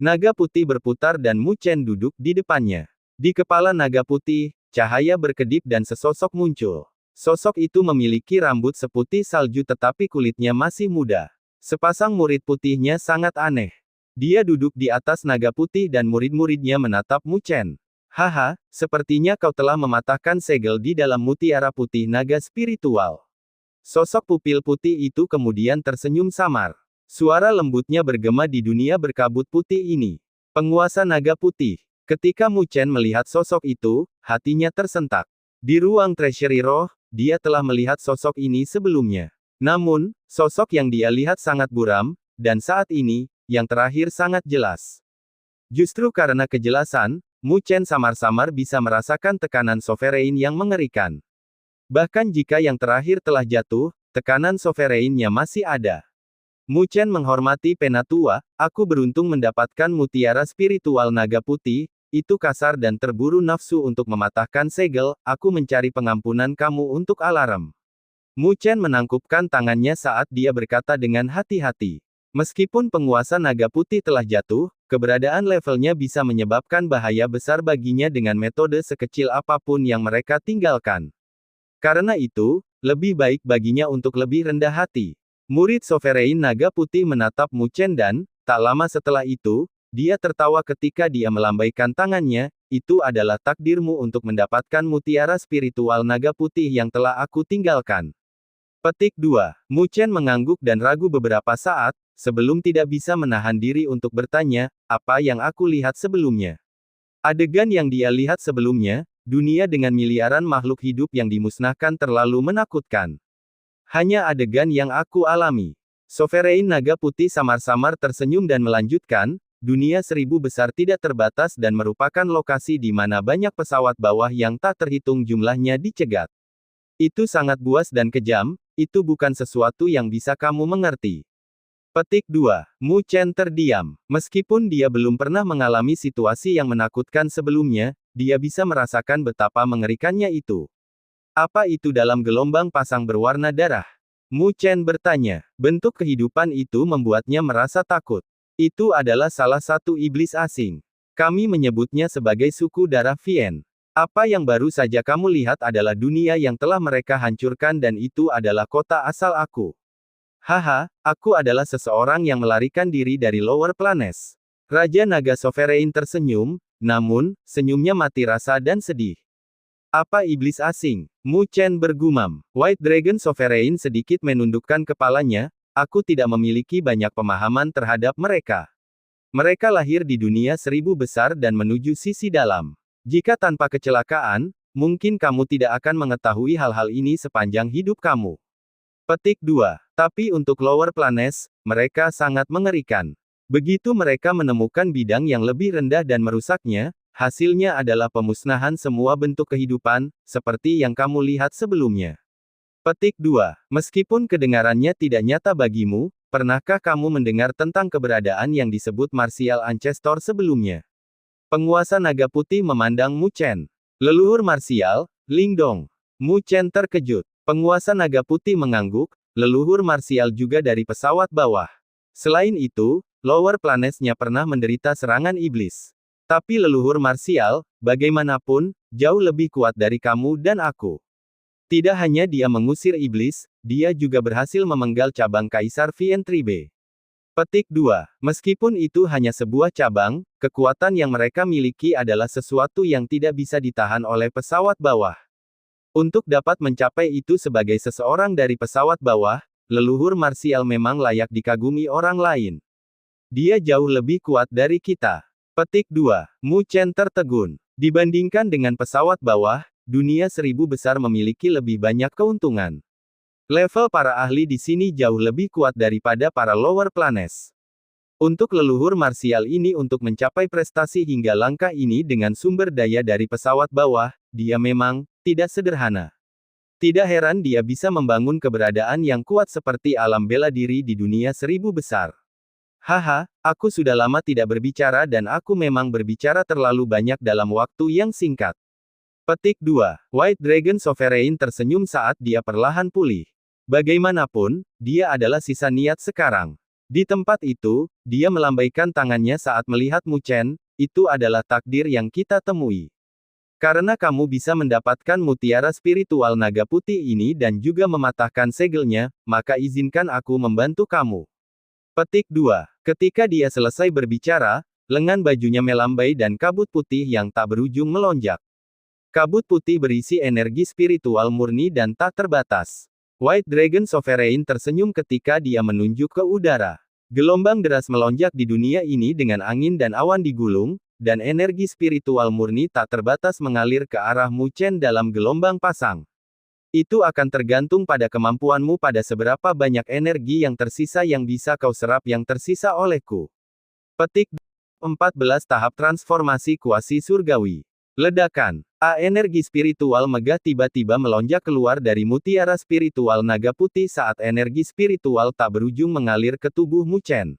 Naga putih berputar dan Mu Chen duduk di depannya. Di kepala naga putih, cahaya berkedip dan sesosok muncul. Sosok itu memiliki rambut seputih salju tetapi kulitnya masih muda. Sepasang murid putihnya sangat aneh. Dia duduk di atas naga putih dan murid-muridnya menatap Mu Chen. Haha, sepertinya kau telah mematahkan segel di dalam mutiara putih naga spiritual. Sosok pupil putih itu kemudian tersenyum samar. Suara lembutnya bergema di dunia berkabut putih ini. Penguasa naga putih. Ketika Mu Chen melihat sosok itu, hatinya tersentak. Di ruang treasury roh, dia telah melihat sosok ini sebelumnya. Namun, sosok yang dia lihat sangat buram, dan saat ini, yang terakhir sangat jelas. Justru karena kejelasan, Mu Chen samar-samar bisa merasakan tekanan sovereign yang mengerikan. Bahkan jika yang terakhir telah jatuh, tekanan sovereignnya masih ada. Mu Chen menghormati Penatua, aku beruntung mendapatkan mutiara spiritual naga putih, itu kasar dan terburu nafsu untuk mematahkan segel, aku mencari pengampunan kamu untuk alarm. Mu Chen menangkupkan tangannya saat dia berkata dengan hati-hati. Meskipun penguasa naga putih telah jatuh, keberadaan levelnya bisa menyebabkan bahaya besar baginya dengan metode sekecil apapun yang mereka tinggalkan. Karena itu, lebih baik baginya untuk lebih rendah hati. Murid sovereign naga putih menatap Mu Chen dan, tak lama setelah itu, dia tertawa ketika dia melambaikan tangannya, itu adalah takdirmu untuk mendapatkan mutiara spiritual naga putih yang telah aku tinggalkan. Petik 2. Mu Chen mengangguk dan ragu beberapa saat, sebelum tidak bisa menahan diri untuk bertanya, apa yang aku lihat sebelumnya? Adegan yang dia lihat sebelumnya, dunia dengan miliaran makhluk hidup yang dimusnahkan terlalu menakutkan. Hanya adegan yang aku alami. Sovereign naga putih samar-samar tersenyum dan melanjutkan, dunia seribu besar tidak terbatas dan merupakan lokasi di mana banyak pesawat bawah yang tak terhitung jumlahnya dicegat. Itu sangat buas dan kejam, itu bukan sesuatu yang bisa kamu mengerti. Petik 2. Mu Chen terdiam. Meskipun dia belum pernah mengalami situasi yang menakutkan sebelumnya, dia bisa merasakan betapa mengerikannya itu. Apa itu dalam gelombang pasang berwarna darah? Mu Chen bertanya. Bentuk kehidupan itu membuatnya merasa takut. Itu adalah salah satu iblis asing. Kami menyebutnya sebagai suku darah Vien. Apa yang baru saja kamu lihat adalah dunia yang telah mereka hancurkan dan itu adalah kota asal aku. Haha, aku adalah seseorang yang melarikan diri dari Lower Planes. Raja Naga Sovereign tersenyum, namun, senyumnya mati rasa dan sedih. Apa iblis asing? Mu Chen bergumam. White Dragon Sovereign sedikit menundukkan kepalanya, aku tidak memiliki banyak pemahaman terhadap mereka. Mereka lahir di dunia seribu besar dan menuju sisi dalam. Jika tanpa kecelakaan, mungkin kamu tidak akan mengetahui hal-hal ini sepanjang hidup kamu. Petik 2. Tapi untuk Lower Planes, mereka sangat mengerikan. Begitu mereka menemukan bidang yang lebih rendah dan merusaknya, hasilnya adalah pemusnahan semua bentuk kehidupan, seperti yang kamu lihat sebelumnya. Petik 2. Meskipun kedengarannya tidak nyata bagimu, pernahkah kamu mendengar tentang keberadaan yang disebut Martial Ancestor sebelumnya? Penguasa naga putih memandang Mu Chen. Leluhur marsial, Lingdong. Mu Chen terkejut. Penguasa naga putih mengangguk, leluhur marsial juga dari pesawat bawah. Selain itu, Lower Planes-nya pernah menderita serangan iblis. Tapi leluhur marsial, bagaimanapun, jauh lebih kuat dari kamu dan aku. Tidak hanya dia mengusir iblis, dia juga berhasil memenggal cabang Kaisar Vien Tribe. Petik 2. Meskipun itu hanya sebuah cabang, kekuatan yang mereka miliki adalah sesuatu yang tidak bisa ditahan oleh pesawat bawah. Untuk dapat mencapai itu sebagai seseorang dari pesawat bawah, leluhur marsial memang layak dikagumi orang lain. Dia jauh lebih kuat dari kita. Petik 2. Mu Chen tertegun. Dibandingkan dengan pesawat bawah, dunia 1000 besar memiliki lebih banyak keuntungan. Level para ahli di sini jauh lebih kuat daripada para lower planets. Untuk leluhur marsial ini untuk mencapai prestasi hingga langkah ini dengan sumber daya dari pesawat bawah, dia memang tidak sederhana. Tidak heran dia bisa membangun keberadaan yang kuat seperti alam bela diri di dunia 1000 besar. Haha, aku sudah lama tidak berbicara dan aku memang berbicara terlalu banyak dalam waktu yang singkat. Petik 2. White Dragon Sovereign tersenyum saat dia perlahan pulih. Bagaimanapun, dia adalah sisa niat sekarang. Di tempat itu, dia melambaikan tangannya saat melihat Mu Chen, itu adalah takdir yang kita temui. Karena kamu bisa mendapatkan mutiara spiritual naga putih ini dan juga mematahkan segelnya, maka izinkan aku membantu kamu. Petik 2. Ketika dia selesai berbicara, lengan bajunya melambai dan kabut putih yang tak berujung melonjak. Kabut putih berisi energi spiritual murni dan tak terbatas. White Dragon Sovereign tersenyum ketika dia menunjuk ke udara. Gelombang deras melonjak di dunia ini dengan angin dan awan digulung, dan energi spiritual murni tak terbatas mengalir ke arah Mu Chen dalam gelombang pasang. Itu akan tergantung pada kemampuanmu pada seberapa banyak energi yang tersisa yang bisa kau serap yang tersisa olehku. Petik 14 tahap transformasi kuasi surgawi. Ledakan. Energi spiritual megah tiba-tiba melonjak keluar dari mutiara spiritual naga putih saat energi spiritual tak berujung mengalir ke tubuh Mu Chen.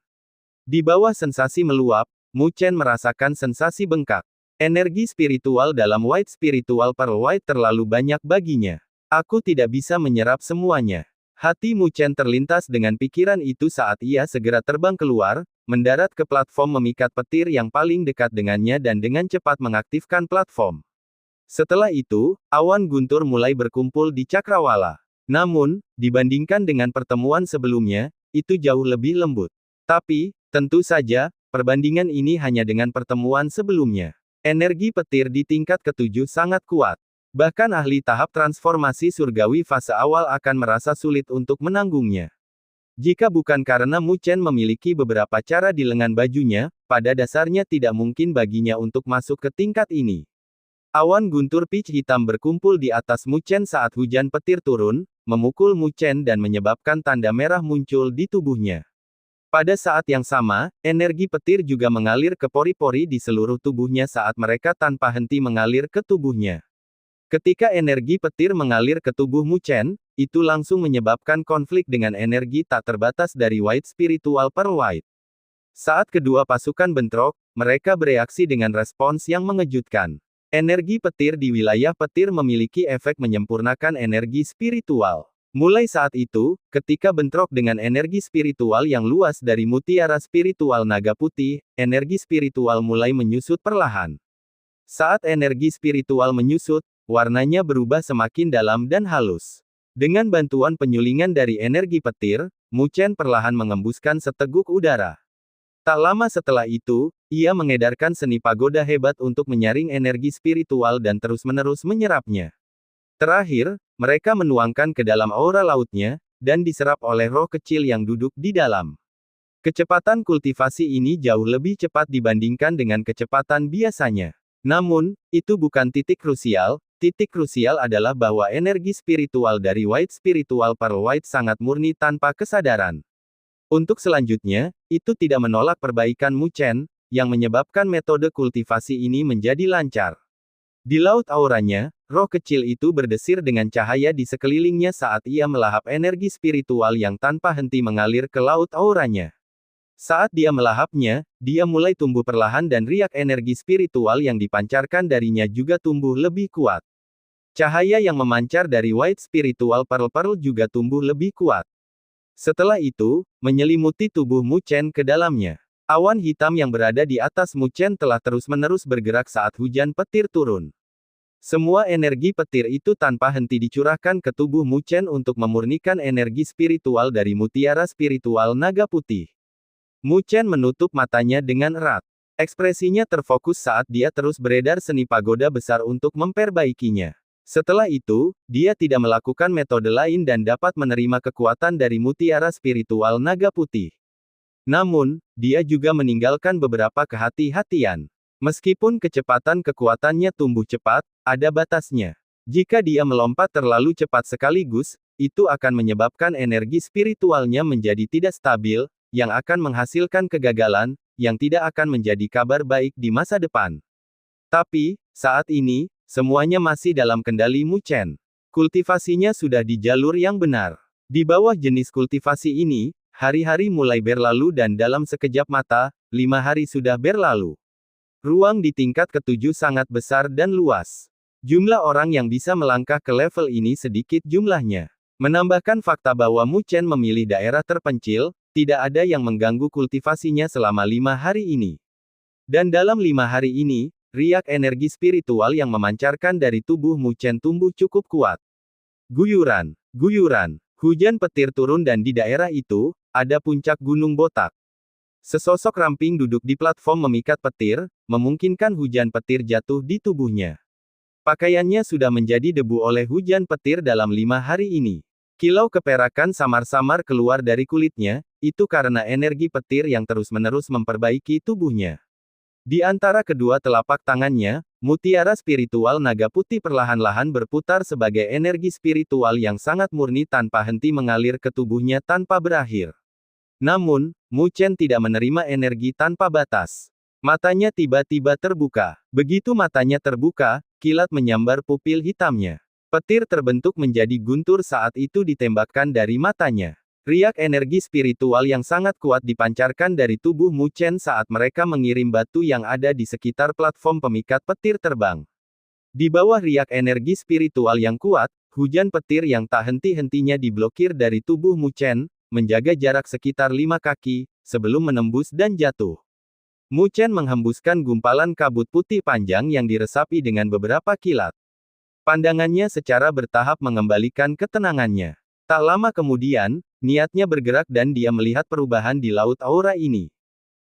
Di bawah sensasi meluap, Mu Chen merasakan sensasi bengkak. Energi spiritual dalam White Spiritual Pearl White terlalu banyak baginya. Aku tidak bisa menyerap semuanya. Hati Mu Chen terlintas dengan pikiran itu saat ia segera terbang keluar, mendarat ke platform memikat petir yang paling dekat dengannya dan dengan cepat mengaktifkan platform. Setelah itu, awan guntur mulai berkumpul di cakrawala. Namun, dibandingkan dengan pertemuan sebelumnya, itu jauh lebih lembut. Tapi, tentu saja, perbandingan ini hanya dengan pertemuan sebelumnya. Energi petir di tingkat ke-7 sangat kuat. Bahkan ahli tahap transformasi surgawi fase awal akan merasa sulit untuk menanggungnya. Jika bukan karena Mu Chen memiliki beberapa cara di lengan bajunya, pada dasarnya tidak mungkin baginya untuk masuk ke tingkat ini. Awan guntur pitch hitam berkumpul di atas Mu Chen saat hujan petir turun, memukul Mu Chen dan menyebabkan tanda merah muncul di tubuhnya. Pada saat yang sama, energi petir juga mengalir ke pori-pori di seluruh tubuhnya saat mereka tanpa henti mengalir ke tubuhnya. Ketika energi petir mengalir ke tubuh Mu Chen, itu langsung menyebabkan konflik dengan energi tak terbatas dari White Spiritual Pearl White. Saat kedua pasukan bentrok, mereka bereaksi dengan respons yang mengejutkan. Energi petir di wilayah petir memiliki efek menyempurnakan energi spiritual. Mulai saat itu, ketika bentrok dengan energi spiritual yang luas dari mutiara spiritual naga putih, energi spiritual mulai menyusut perlahan. Saat energi spiritual menyusut, warnanya berubah semakin dalam dan halus. Dengan bantuan penyulingan dari energi petir, Mu Chen perlahan mengembuskan seteguk udara. Tak lama setelah itu, ia mengedarkan seni pagoda hebat untuk menyaring energi spiritual dan terus-menerus menyerapnya. Terakhir, mereka menuangkan ke dalam aura lautnya, dan diserap oleh roh kecil yang duduk di dalam. Kecepatan kultivasi ini jauh lebih cepat dibandingkan dengan kecepatan biasanya. Namun, itu bukan titik krusial adalah bahwa energi spiritual dari White Spiritual Pearl White sangat murni tanpa kesadaran. Untuk selanjutnya, itu tidak menolak perbaikan Mu Chen, yang menyebabkan metode kultivasi ini menjadi lancar. Di laut auranya, roh kecil itu berdesir dengan cahaya di sekelilingnya saat ia melahap energi spiritual yang tanpa henti mengalir ke laut auranya. Saat dia melahapnya, dia mulai tumbuh perlahan dan riak energi spiritual yang dipancarkan darinya juga tumbuh lebih kuat. Cahaya yang memancar dari White Spiritual Pearl juga tumbuh lebih kuat. Setelah itu, menyelimuti tubuh Mu Chen ke dalamnya. Awan hitam yang berada di atas Mu Chen telah terus-menerus bergerak saat hujan petir turun. Semua energi petir itu tanpa henti dicurahkan ke tubuh Mu Chen untuk memurnikan energi spiritual dari mutiara spiritual naga putih. Mu Chen menutup matanya dengan erat. Ekspresinya terfokus saat dia terus beredar seni pagoda besar untuk memperbaikinya. Setelah itu, dia tidak melakukan metode lain dan dapat menerima kekuatan dari mutiara spiritual naga putih. Namun, dia juga meninggalkan beberapa kehati-hatian. Meskipun kecepatan kekuatannya tumbuh cepat, ada batasnya. Jika dia melompat terlalu cepat sekaligus, itu akan menyebabkan energi spiritualnya menjadi tidak stabil, yang akan menghasilkan kegagalan, yang tidak akan menjadi kabar baik di masa depan. Tapi, saat ini, semuanya masih dalam kendali Mu Chen. Kultivasinya sudah di jalur yang benar. Di bawah jenis kultivasi ini, hari-hari mulai berlalu dan dalam sekejap mata, 5 hari sudah berlalu. Ruang di tingkat ketujuh sangat besar dan luas. Jumlah orang yang bisa melangkah ke level ini sedikit jumlahnya. Menambahkan fakta bahwa Mu Chen memilih daerah terpencil, tidak ada yang mengganggu kultivasinya selama 5 hari ini. Dan dalam 5 hari ini, riak energi spiritual yang memancarkan dari tubuh Mu Chen tumbuh cukup kuat. Guyuran, guyuran, hujan petir turun dan di daerah itu, ada puncak gunung botak. Sesosok ramping duduk di platform memikat petir, memungkinkan hujan petir jatuh di tubuhnya. Pakaiannya sudah menjadi debu oleh hujan petir dalam 5 hari ini. Kilau keperakan samar-samar keluar dari kulitnya, itu karena energi petir yang terus-menerus memperbaiki tubuhnya. Di antara kedua telapak tangannya, mutiara spiritual naga putih perlahan-lahan berputar sebagai energi spiritual yang sangat murni tanpa henti mengalir ke tubuhnya tanpa berakhir. Namun, Mu Chen tidak menerima energi tanpa batas. Matanya tiba-tiba terbuka. Begitu matanya terbuka, kilat menyambar pupil hitamnya. Petir terbentuk menjadi guntur saat itu ditembakkan dari matanya. Riak energi spiritual yang sangat kuat dipancarkan dari tubuh Mu Chen saat mereka mengirim batu yang ada di sekitar platform pemikat petir terbang. Di bawah riak energi spiritual yang kuat, hujan petir yang tak henti-hentinya diblokir dari tubuh Mu Chen, menjaga jarak sekitar 5 kaki, sebelum menembus dan jatuh. Mu Chen menghembuskan gumpalan kabut putih panjang yang diresapi dengan beberapa kilat. Pandangannya secara bertahap mengembalikan ketenangannya. Tak lama kemudian, niatnya bergerak dan dia melihat perubahan di laut aura ini.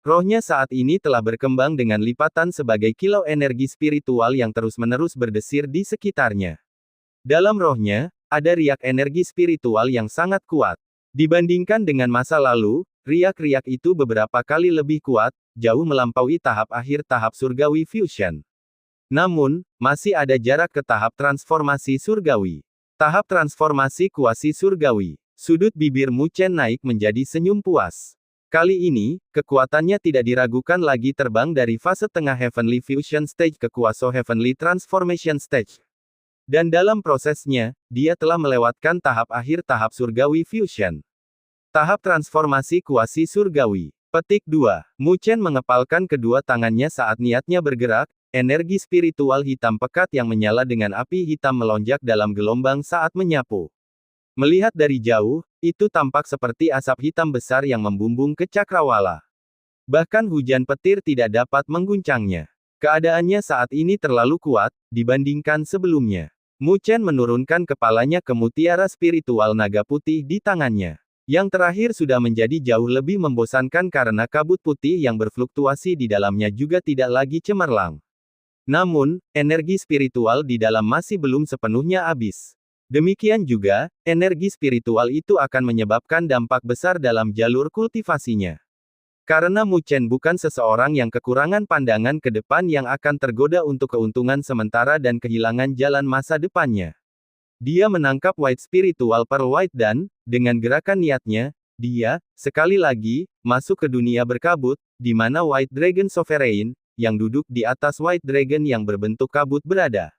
Rohnya saat ini telah berkembang dengan lipatan sebagai kilau energi spiritual yang terus-menerus berdesir di sekitarnya. Dalam rohnya, ada riak energi spiritual yang sangat kuat. Dibandingkan dengan masa lalu, riak-riak itu beberapa kali lebih kuat, jauh melampaui tahap akhir tahap surgawi fusion. Namun, masih ada jarak ke tahap transformasi surgawi. Tahap transformasi kuasi surgawi. Sudut bibir Mu Chen naik menjadi senyum puas. Kali ini, kekuatannya tidak diragukan lagi terbang dari fase tengah Heavenly Fusion Stage ke kuasa Heavenly Transformation Stage. Dan dalam prosesnya, dia telah melewatkan tahap akhir tahap surgawi fusion. Tahap transformasi kuasi surgawi. Petik 2. Mu Chen mengepalkan kedua tangannya saat niatnya bergerak. Energi spiritual hitam pekat yang menyala dengan api hitam melonjak dalam gelombang saat menyapu. Melihat dari jauh, itu tampak seperti asap hitam besar yang membumbung ke cakrawala. Bahkan hujan petir tidak dapat mengguncangnya. Keadaannya saat ini terlalu kuat, dibandingkan sebelumnya. Mu Chen menurunkan kepalanya ke mutiara spiritual naga putih di tangannya. Yang terakhir sudah menjadi jauh lebih membosankan karena kabut putih yang berfluktuasi di dalamnya juga tidak lagi cemerlang. Namun, energi spiritual di dalam masih belum sepenuhnya habis. Demikian juga, energi spiritual itu akan menyebabkan dampak besar dalam jalur kultivasinya. Karena Mu Chen bukan seseorang yang kekurangan pandangan ke depan yang akan tergoda untuk keuntungan sementara dan kehilangan jalan masa depannya. Dia menangkap White Spiritual Pearl White dan, dengan gerakan niatnya, dia, sekali lagi, masuk ke dunia berkabut, di mana White Dragon Sovereign, yang duduk di atas White Dragon yang berbentuk kabut berada.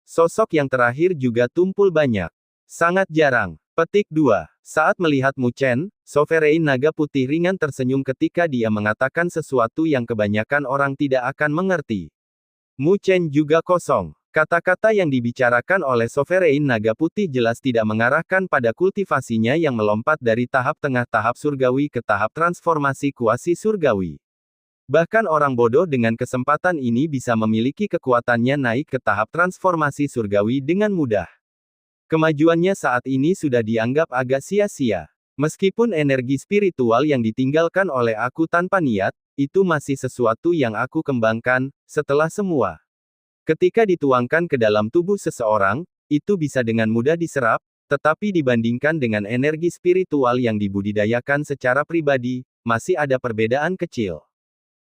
Sosok yang terakhir juga tumpul banyak. Sangat jarang. Petik 2. Saat melihat Mu Chen, Sovereign naga putih ringan tersenyum ketika dia mengatakan sesuatu yang kebanyakan orang tidak akan mengerti. Mu Chen juga kosong. Kata-kata yang dibicarakan oleh Sovereign naga putih jelas tidak mengarahkan pada kultivasinya yang melompat dari tahap tengah tahap surgawi ke tahap transformasi kuasi surgawi. Bahkan orang bodoh dengan kesempatan ini bisa memiliki kekuatannya naik ke tahap transformasi surgawi dengan mudah. Kemajuannya saat ini sudah dianggap agak sia-sia. Meskipun energi spiritual yang ditinggalkan oleh aku tanpa niat, itu masih sesuatu yang aku kembangkan, setelah semua. Ketika dituangkan ke dalam tubuh seseorang, itu bisa dengan mudah diserap, tetapi dibandingkan dengan energi spiritual yang dibudidayakan secara pribadi, masih ada perbedaan kecil.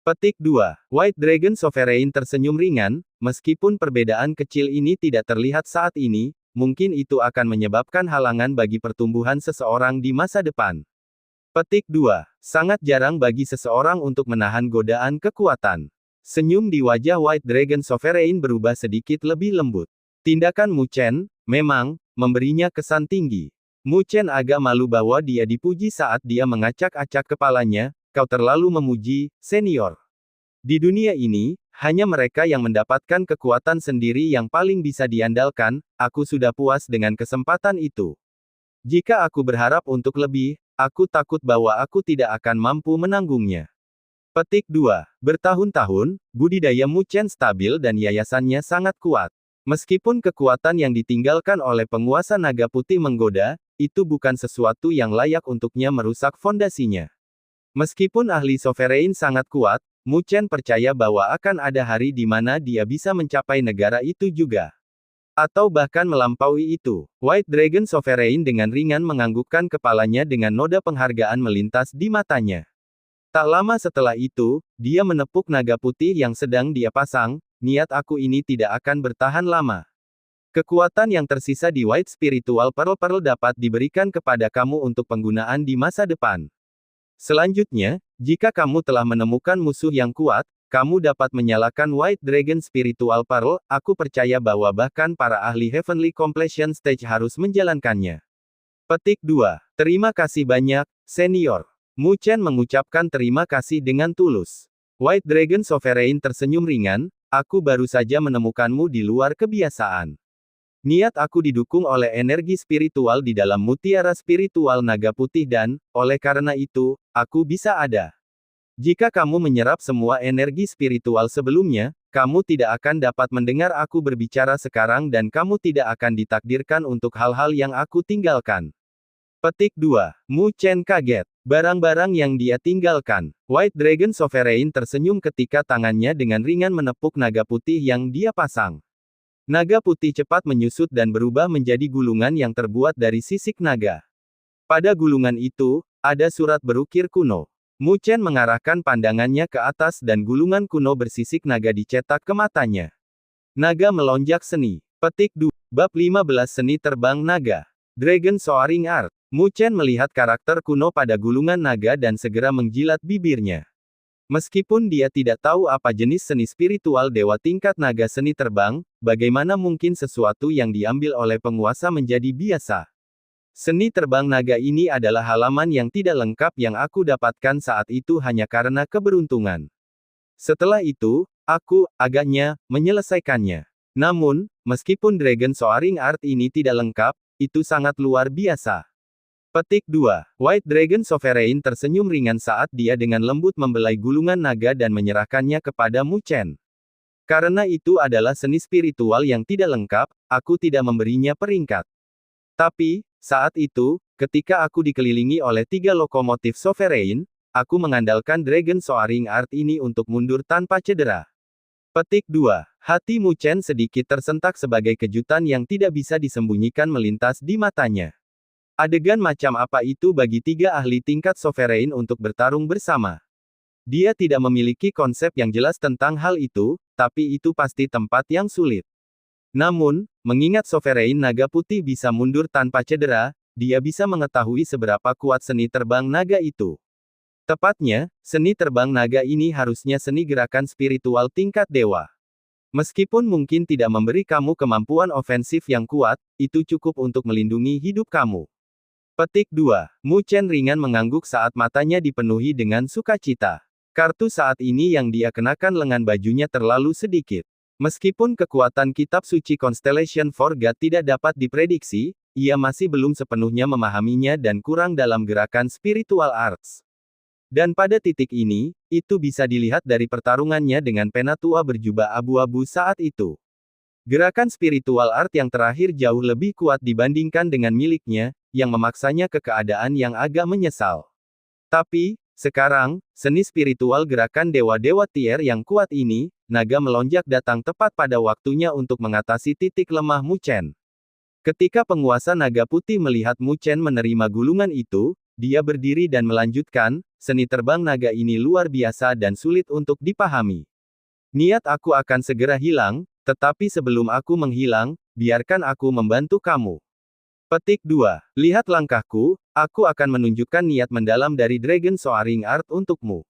Petik 2. White Dragon Sovereign tersenyum ringan, meskipun perbedaan kecil ini tidak terlihat saat ini, mungkin itu akan menyebabkan halangan bagi pertumbuhan seseorang di masa depan. Petik 2. Sangat jarang bagi seseorang untuk menahan godaan kekuatan. Senyum di wajah White Dragon Sovereign berubah sedikit lebih lembut. Tindakan Mu Chen, memang, memberinya kesan tinggi. Mu Chen agak malu bahwa dia dipuji saat dia mengacak-acak kepalanya, kau terlalu memuji, senior. Di dunia ini, hanya mereka yang mendapatkan kekuatan sendiri yang paling bisa diandalkan, aku sudah puas dengan kesempatan itu. Jika aku berharap untuk lebih, aku takut bahwa aku tidak akan mampu menanggungnya. Petik 2. Bertahun-tahun, budidaya Mu Chen stabil dan yayasannya sangat kuat. Meskipun kekuatan yang ditinggalkan oleh penguasa naga putih menggoda, itu bukan sesuatu yang layak untuknya merusak fondasinya. Meskipun ahli sovereign sangat kuat, Mu Chen percaya bahwa akan ada hari di mana dia bisa mencapai negara itu juga. Atau bahkan melampaui itu. White Dragon Sovereign dengan ringan menganggukkan kepalanya dengan noda penghargaan melintas di matanya. Tak lama setelah itu, dia menepuk naga putih yang sedang dia pasang, niat aku ini tidak akan bertahan lama. Kekuatan yang tersisa di White Spiritual Pearl dapat diberikan kepada kamu untuk penggunaan di masa depan. Selanjutnya, jika kamu telah menemukan musuh yang kuat, kamu dapat menyalakan White Dragon Spiritual Pearl, aku percaya bahwa bahkan para ahli Heavenly Completion Stage harus menjalankannya. Petik 2. Terima kasih banyak, senior. Mu Chen mengucapkan terima kasih dengan tulus. White Dragon Sovereign tersenyum ringan, aku baru saja menemukanmu di luar kebiasaan. Niat aku didukung oleh energi spiritual di dalam mutiara spiritual naga putih dan, oleh karena itu, aku bisa ada. Jika kamu menyerap semua energi spiritual sebelumnya, kamu tidak akan dapat mendengar aku berbicara sekarang dan kamu tidak akan ditakdirkan untuk hal-hal yang aku tinggalkan. Petik 2. Mu Chen kaget. Barang-barang yang dia tinggalkan. White Dragon Sovereign tersenyum ketika tangannya dengan ringan menepuk naga putih yang dia pasang. Naga putih cepat menyusut dan berubah menjadi gulungan yang terbuat dari sisik naga. Pada gulungan itu, ada surat berukir kuno. Mu Chen mengarahkan pandangannya ke atas dan gulungan kuno bersisik naga dicetak ke matanya. Naga melonjak seni. Petik 2. Bab 15 Seni Terbang Naga. Dragon Soaring Art. Mu Chen melihat karakter kuno pada gulungan naga dan segera menjilat bibirnya. Meskipun dia tidak tahu apa jenis seni spiritual dewa tingkat naga seni terbang, bagaimana mungkin sesuatu yang diambil oleh penguasa menjadi biasa? Seni terbang naga ini adalah halaman yang tidak lengkap yang aku dapatkan saat itu hanya karena keberuntungan. Setelah itu, aku, agaknya, menyelesaikannya. Namun, meskipun Dragon Soaring Art ini tidak lengkap, itu sangat luar biasa. Petik 2. White Dragon Sovereign tersenyum ringan saat dia dengan lembut membelai gulungan naga dan menyerahkannya kepada Mu Chen. Karena itu adalah seni spiritual yang tidak lengkap, aku tidak memberinya peringkat. Tapi, saat itu, ketika aku dikelilingi oleh 3 lokomotif Sovereign, aku mengandalkan Dragon Soaring Art ini untuk mundur tanpa cedera. Petik 2. Hati Mu Chen sedikit tersentak sebagai kejutan yang tidak bisa disembunyikan melintas di matanya. Adegan macam apa itu bagi 3 ahli tingkat sovereign untuk bertarung bersama? Dia tidak memiliki konsep yang jelas tentang hal itu, tapi itu pasti tempat yang sulit. Namun, mengingat sovereign naga putih bisa mundur tanpa cedera, dia bisa mengetahui seberapa kuat seni terbang naga itu. Tepatnya, seni terbang naga ini harusnya seni gerakan spiritual tingkat dewa. Meskipun mungkin tidak memberi kamu kemampuan ofensif yang kuat, itu cukup untuk melindungi hidup kamu. Petik 2. Mu Chen ringan mengangguk saat matanya dipenuhi dengan sukacita. Kartu saat ini yang dia kenakan lengan bajunya terlalu sedikit. Meskipun kekuatan kitab suci Constellation for God tidak dapat diprediksi, ia masih belum sepenuhnya memahaminya dan kurang dalam gerakan spiritual arts. Dan pada titik ini, itu bisa dilihat dari pertarungannya dengan penatua berjubah abu-abu saat itu. Gerakan spiritual art yang terakhir jauh lebih kuat dibandingkan dengan miliknya, yang memaksanya ke keadaan yang agak menyesal. Tapi, sekarang, seni spiritual gerakan dewa-dewa tier yang kuat ini, naga melonjak datang tepat pada waktunya untuk mengatasi titik lemah Mu Chen. Ketika penguasa naga putih melihat Mu Chen menerima gulungan itu, dia berdiri dan melanjutkan, seni terbang naga ini luar biasa dan sulit untuk dipahami. Niat aku akan segera hilang, tetapi sebelum aku menghilang, biarkan aku membantu kamu. Petik 2. Lihat langkahku, aku akan menunjukkan niat mendalam dari Dragon Soaring Art untukmu.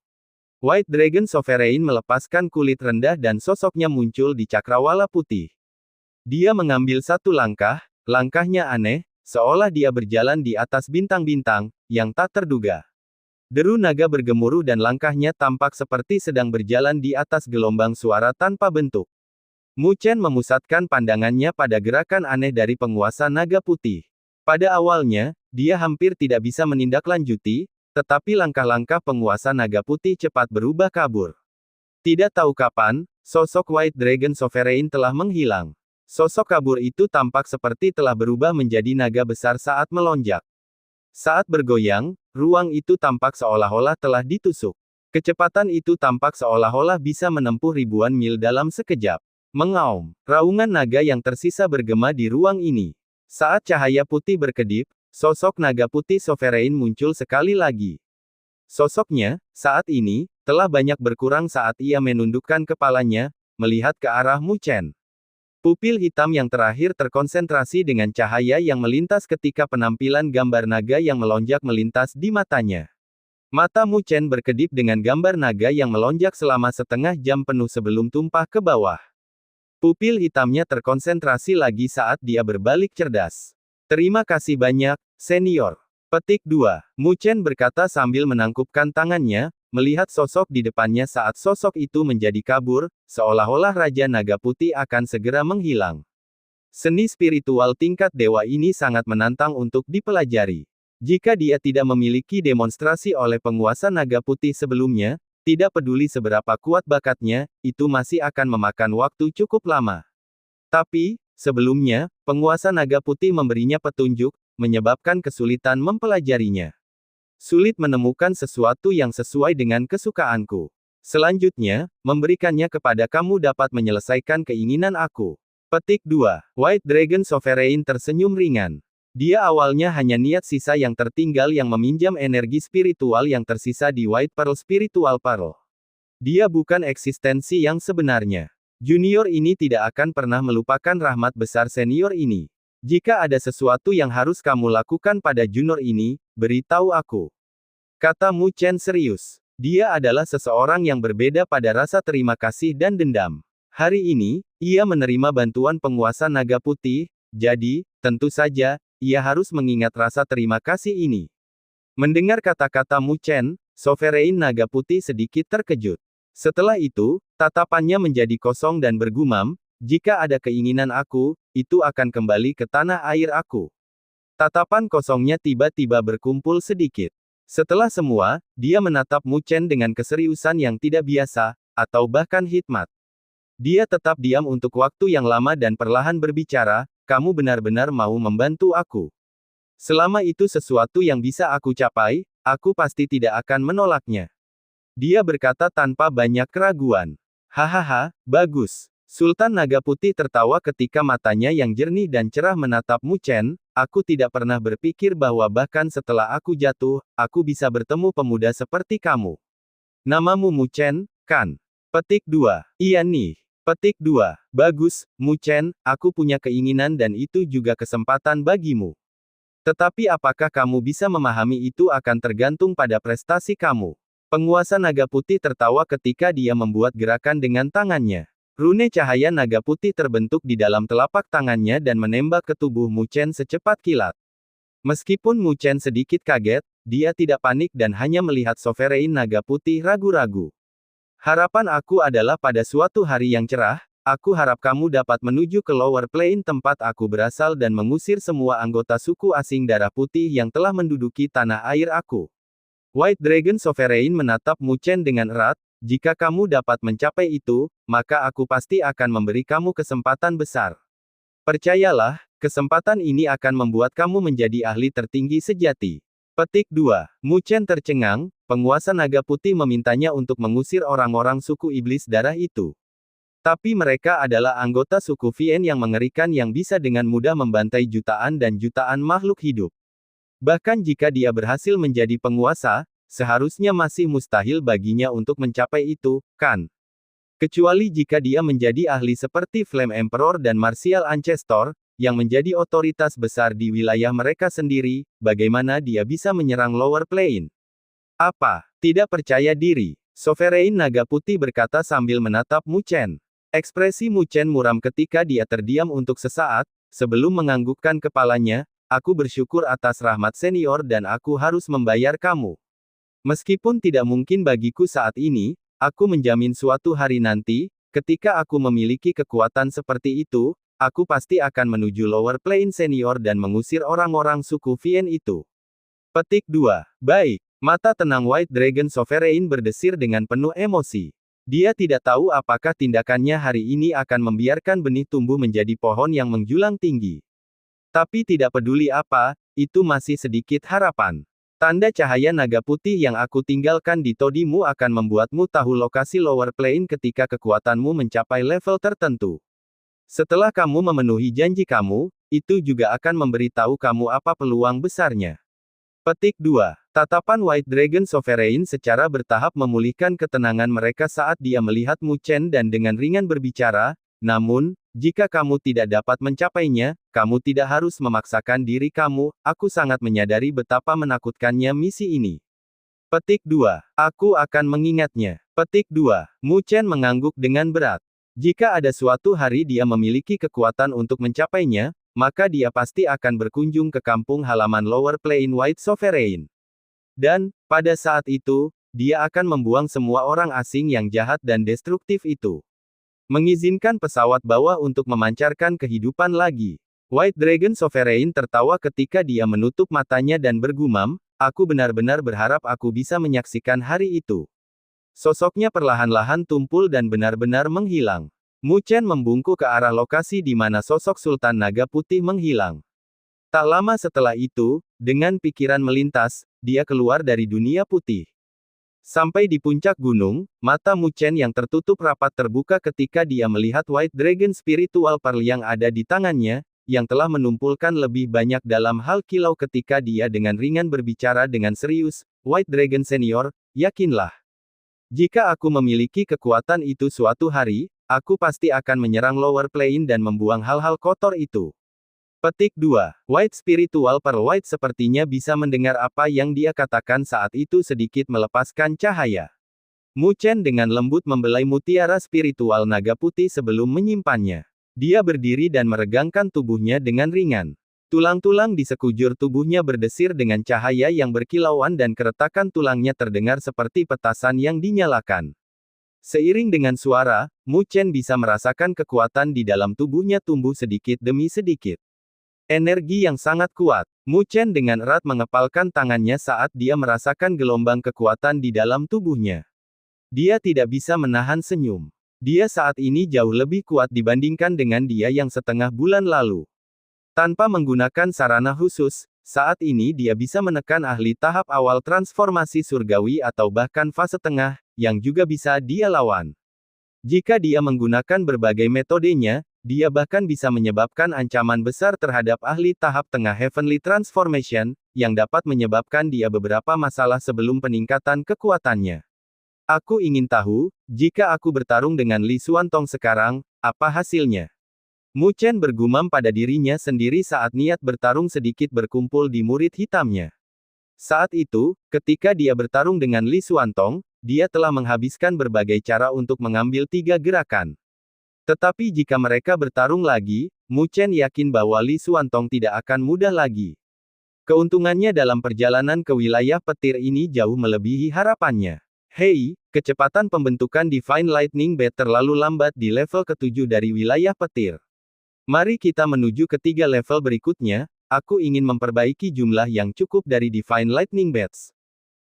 White Dragon Sovereign melepaskan kulit rendah dan sosoknya muncul di cakrawala putih. Dia mengambil satu langkah, langkahnya aneh, seolah dia berjalan di atas bintang-bintang, yang tak terduga. Deru naga bergemuruh dan langkahnya tampak seperti sedang berjalan di atas gelombang suara tanpa bentuk. Mu Chen memusatkan pandangannya pada gerakan aneh dari penguasa naga putih. Pada awalnya, dia hampir tidak bisa menindaklanjuti, tetapi langkah-langkah penguasa naga putih cepat berubah kabur. Tidak tahu kapan, sosok White Dragon Sovereign telah menghilang. Sosok kabur itu tampak seperti telah berubah menjadi naga besar saat melonjak. Saat bergoyang, ruang itu tampak seolah-olah telah ditusuk. Kecepatan itu tampak seolah-olah bisa menempuh ribuan mil dalam sekejap. Mengaum, raungan naga yang tersisa bergema di ruang ini. Saat cahaya putih berkedip, sosok naga putih Sovereign muncul sekali lagi. Sosoknya, saat ini, telah banyak berkurang saat ia menundukkan kepalanya, melihat ke arah Mu Chen. Pupil hitam yang terakhir terkonsentrasi dengan cahaya yang melintas ketika penampilan gambar naga yang melonjak melintas di matanya. Mata Mu Chen berkedip dengan gambar naga yang melonjak selama setengah jam penuh sebelum tumpah ke bawah. Pupil hitamnya terkonsentrasi lagi saat dia berbalik cerdas. Terima kasih banyak, senior. Petik 2. Mu Chen berkata sambil menangkupkan tangannya, melihat sosok di depannya saat sosok itu menjadi kabur, seolah-olah Raja Naga Putih akan segera menghilang. Seni spiritual tingkat dewa ini sangat menantang untuk dipelajari. Jika dia tidak memiliki demonstrasi oleh penguasa naga putih sebelumnya, tidak peduli seberapa kuat bakatnya, itu masih akan memakan waktu cukup lama. Tapi, sebelumnya, penguasa naga putih memberinya petunjuk, menyebabkan kesulitan mempelajarinya. Sulit menemukan sesuatu yang sesuai dengan kesukaanku. Selanjutnya, memberikannya kepada kamu dapat menyelesaikan keinginan aku. Petik 2. White Dragon Sovereign tersenyum ringan. Dia awalnya hanya niat sisa yang tertinggal yang meminjam energi spiritual yang tersisa di White Pearl Spiritual Pearl. Dia bukan eksistensi yang sebenarnya. Junior ini tidak akan pernah melupakan rahmat besar senior ini. Jika ada sesuatu yang harus kamu lakukan pada junior ini, beritahu aku. Kata Mu Chen serius. Dia adalah seseorang yang berbeda pada rasa terima kasih dan dendam. Hari ini, ia menerima bantuan penguasa naga putih, jadi, tentu saja, ia harus mengingat rasa terima kasih ini. Mendengar kata-kata Mu Chen, Sovereign naga putih sedikit terkejut. Setelah itu, tatapannya menjadi kosong dan bergumam, jika ada keinginan aku, itu akan kembali ke tanah air aku. Tatapan kosongnya tiba-tiba berkumpul sedikit. Setelah semua, dia menatap Mu Chen dengan keseriusan yang tidak biasa, atau bahkan hikmat. Dia tetap diam untuk waktu yang lama dan perlahan berbicara, kamu benar-benar mau membantu aku. Selama itu sesuatu yang bisa aku capai, aku pasti tidak akan menolaknya. Dia berkata tanpa banyak keraguan. Hahaha, bagus. Sultan Naga Putih tertawa ketika matanya yang jernih dan cerah menatap Mu Chen, aku tidak pernah berpikir bahwa bahkan setelah aku jatuh, aku bisa bertemu pemuda seperti kamu. Namamu Mu Chen, kan? Petik 2. Iya nih. Petik 2. Bagus, Mu Chen, aku punya keinginan dan itu juga kesempatan bagimu. Tetapi apakah kamu bisa memahami itu akan tergantung pada prestasi kamu. Penguasa Naga Putih tertawa ketika dia membuat gerakan dengan tangannya. Rune cahaya naga putih terbentuk di dalam telapak tangannya dan menembak ke tubuh Mu Chen secepat kilat. Meskipun Mu Chen sedikit kaget, dia tidak panik dan hanya melihat Sovereign naga putih ragu-ragu. Harapan aku adalah pada suatu hari yang cerah, aku harap kamu dapat menuju ke Lower Plain tempat aku berasal dan mengusir semua anggota suku asing darah putih yang telah menduduki tanah air aku. White Dragon Sovereign menatap Mu Chen dengan erat. Jika kamu dapat mencapai itu, maka aku pasti akan memberi kamu kesempatan besar. Percayalah, kesempatan ini akan membuat kamu menjadi ahli tertinggi sejati. Petik 2. Mu Chen tercengang, penguasa naga putih memintanya untuk mengusir orang-orang suku iblis darah itu. Tapi mereka adalah anggota suku Vien yang mengerikan yang bisa dengan mudah membantai jutaan dan jutaan makhluk hidup. Bahkan jika dia berhasil menjadi penguasa, seharusnya masih mustahil baginya untuk mencapai itu, kan? Kecuali jika dia menjadi ahli seperti Flame Emperor dan Martial Ancestor, yang menjadi otoritas besar di wilayah mereka sendiri, bagaimana dia bisa menyerang Lower Plane? Apa? Tidak percaya diri. Sovereign Naga Putih berkata sambil menatap Mu Chen. Ekspresi Mu Chen muram ketika dia terdiam untuk sesaat, sebelum menganggukkan kepalanya, aku bersyukur atas rahmat senior dan aku harus membayar kamu. Meskipun tidak mungkin bagiku saat ini, aku menjamin suatu hari nanti, ketika aku memiliki kekuatan seperti itu, aku pasti akan menuju Lower Plane Senior dan mengusir orang-orang suku Vien itu. Petik 2. Baik. Mata tenang White Dragon Sovereign berdesir dengan penuh emosi. Dia tidak tahu apakah tindakannya hari ini akan membiarkan benih tumbuh menjadi pohon yang menjulang tinggi. Tapi tidak peduli apa, itu masih sedikit harapan. Tanda cahaya naga putih yang aku tinggalkan di todimu akan membuatmu tahu lokasi Lower Plane ketika kekuatanmu mencapai level tertentu. Setelah kamu memenuhi janji kamu, itu juga akan memberitahu kamu apa peluang besarnya. Petik 2. Tatapan White Dragon Sovereign secara bertahap memulihkan ketenangan mereka saat dia melihat Mu Chen dan dengan ringan berbicara, namun, jika kamu tidak dapat mencapainya, kamu tidak harus memaksakan diri kamu, aku sangat menyadari betapa menakutkannya misi ini. Petik 2. Aku akan mengingatnya. Petik 2. Mu Chen mengangguk dengan berat. Jika ada suatu hari dia memiliki kekuatan untuk mencapainya, maka dia pasti akan berkunjung ke kampung halaman Lower Plane White Sovereign. Dan, pada saat itu, dia akan membuang semua orang asing yang jahat dan destruktif itu. Mengizinkan pesawat bawah untuk memancarkan kehidupan lagi. White Dragon Sovereign tertawa ketika dia menutup matanya dan bergumam, aku benar-benar berharap aku bisa menyaksikan hari itu. Sosoknya perlahan-lahan tumpul dan benar-benar menghilang. Mu Chen membungkuk ke arah lokasi di mana sosok Sultan Naga Putih menghilang. Tak lama setelah itu, dengan pikiran melintas, dia keluar dari dunia putih. Sampai di puncak gunung, mata Mu Chen yang tertutup rapat terbuka ketika dia melihat White Dragon Spiritual Pearl yang ada di tangannya, yang telah menumpulkan lebih banyak dalam hal kilau ketika dia dengan ringan berbicara dengan serius, White Dragon Senior, yakinlah. Jika aku memiliki kekuatan itu suatu hari, aku pasti akan menyerang Lower Plane dan membuang hal-hal kotor itu. Petik 2. White Spiritual Pearl White sepertinya bisa mendengar apa yang dia katakan saat itu sedikit melepaskan cahaya. Mu Chen dengan lembut membelai mutiara spiritual naga putih sebelum menyimpannya. Dia berdiri dan meregangkan tubuhnya dengan ringan. Tulang-tulang di sekujur tubuhnya berdesir dengan cahaya yang berkilauan dan keretakan tulangnya terdengar seperti petasan yang dinyalakan. Seiring dengan suara, Mu Chen bisa merasakan kekuatan di dalam tubuhnya tumbuh sedikit demi sedikit. Energi yang sangat kuat. Mu Chen dengan erat mengepalkan tangannya saat dia merasakan gelombang kekuatan di dalam tubuhnya. Dia tidak bisa menahan senyum. Dia saat ini jauh lebih kuat dibandingkan dengan dia yang setengah bulan lalu. Tanpa menggunakan sarana khusus, saat ini dia bisa menekan ahli tahap awal transformasi surgawi atau bahkan fase tengah, yang juga bisa dia lawan. Jika dia menggunakan berbagai metodenya, dia bahkan bisa menyebabkan ancaman besar terhadap ahli tahap tengah Heavenly Transformation, yang dapat menyebabkan dia beberapa masalah sebelum peningkatan kekuatannya. Aku ingin tahu, jika aku bertarung dengan Li Xuantong sekarang, apa hasilnya? Mu Chen bergumam pada dirinya sendiri saat niat bertarung sedikit berkumpul di murid hitamnya. Saat itu, ketika dia bertarung dengan Li Xuantong, dia telah menghabiskan berbagai cara untuk mengambil 3 gerakan. Tetapi jika mereka bertarung lagi, Mu Chen yakin bahwa Li Xuantong tidak akan mudah lagi. Keuntungannya dalam perjalanan ke wilayah petir ini jauh melebihi harapannya. Hei, kecepatan pembentukan Divine Lightning Bat terlalu lambat di level ke-7 dari wilayah petir. Mari kita menuju ke 3 level berikutnya, aku ingin memperbaiki jumlah yang cukup dari Divine Lightning Bats.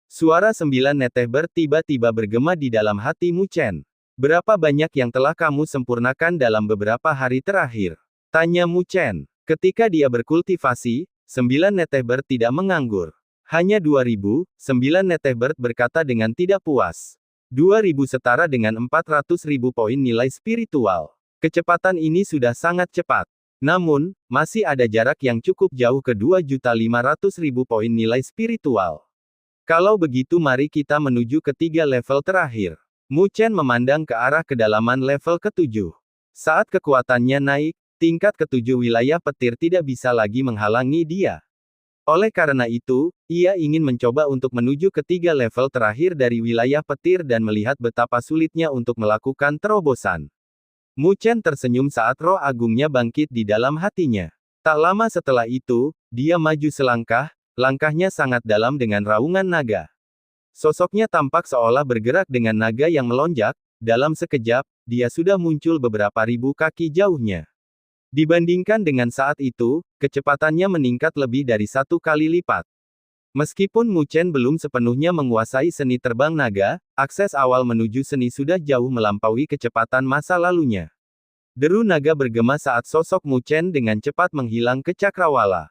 Suara 9 Netehber tiba-tiba bergema di dalam hati Mu Chen. Berapa banyak yang telah kamu sempurnakan dalam beberapa hari terakhir? Tanya Mu Chen. Ketika dia berkultivasi, 9 Netehber tidak menganggur. Hanya 2000, 9 Netehber berkata dengan tidak puas. 2000 setara dengan 400.000 poin nilai spiritual. Kecepatan ini sudah sangat cepat. Namun, masih ada jarak yang cukup jauh ke 2.500.000 poin nilai spiritual. Kalau begitu mari kita menuju ke 3 level terakhir. Mu Chen memandang ke arah kedalaman level ke-7. Saat kekuatannya naik, tingkat ke-7 wilayah petir tidak bisa lagi menghalangi dia. Oleh karena itu, ia ingin mencoba untuk menuju ke 3 level terakhir dari wilayah petir dan melihat betapa sulitnya untuk melakukan terobosan. Mu Chen tersenyum saat roh agungnya bangkit di dalam hatinya. Tak lama setelah itu, dia maju selangkah, langkahnya sangat dalam dengan raungan naga. Sosoknya tampak seolah bergerak dengan naga yang melonjak, dalam sekejap, dia sudah muncul beberapa ribu kaki jauhnya. Dibandingkan dengan saat itu, kecepatannya meningkat lebih dari 1 kali lipat. Meskipun Mu Chen belum sepenuhnya menguasai seni terbang naga, akses awal menuju seni sudah jauh melampaui kecepatan masa lalunya. Deru naga bergema saat sosok Mu Chen dengan cepat menghilang ke cakrawala.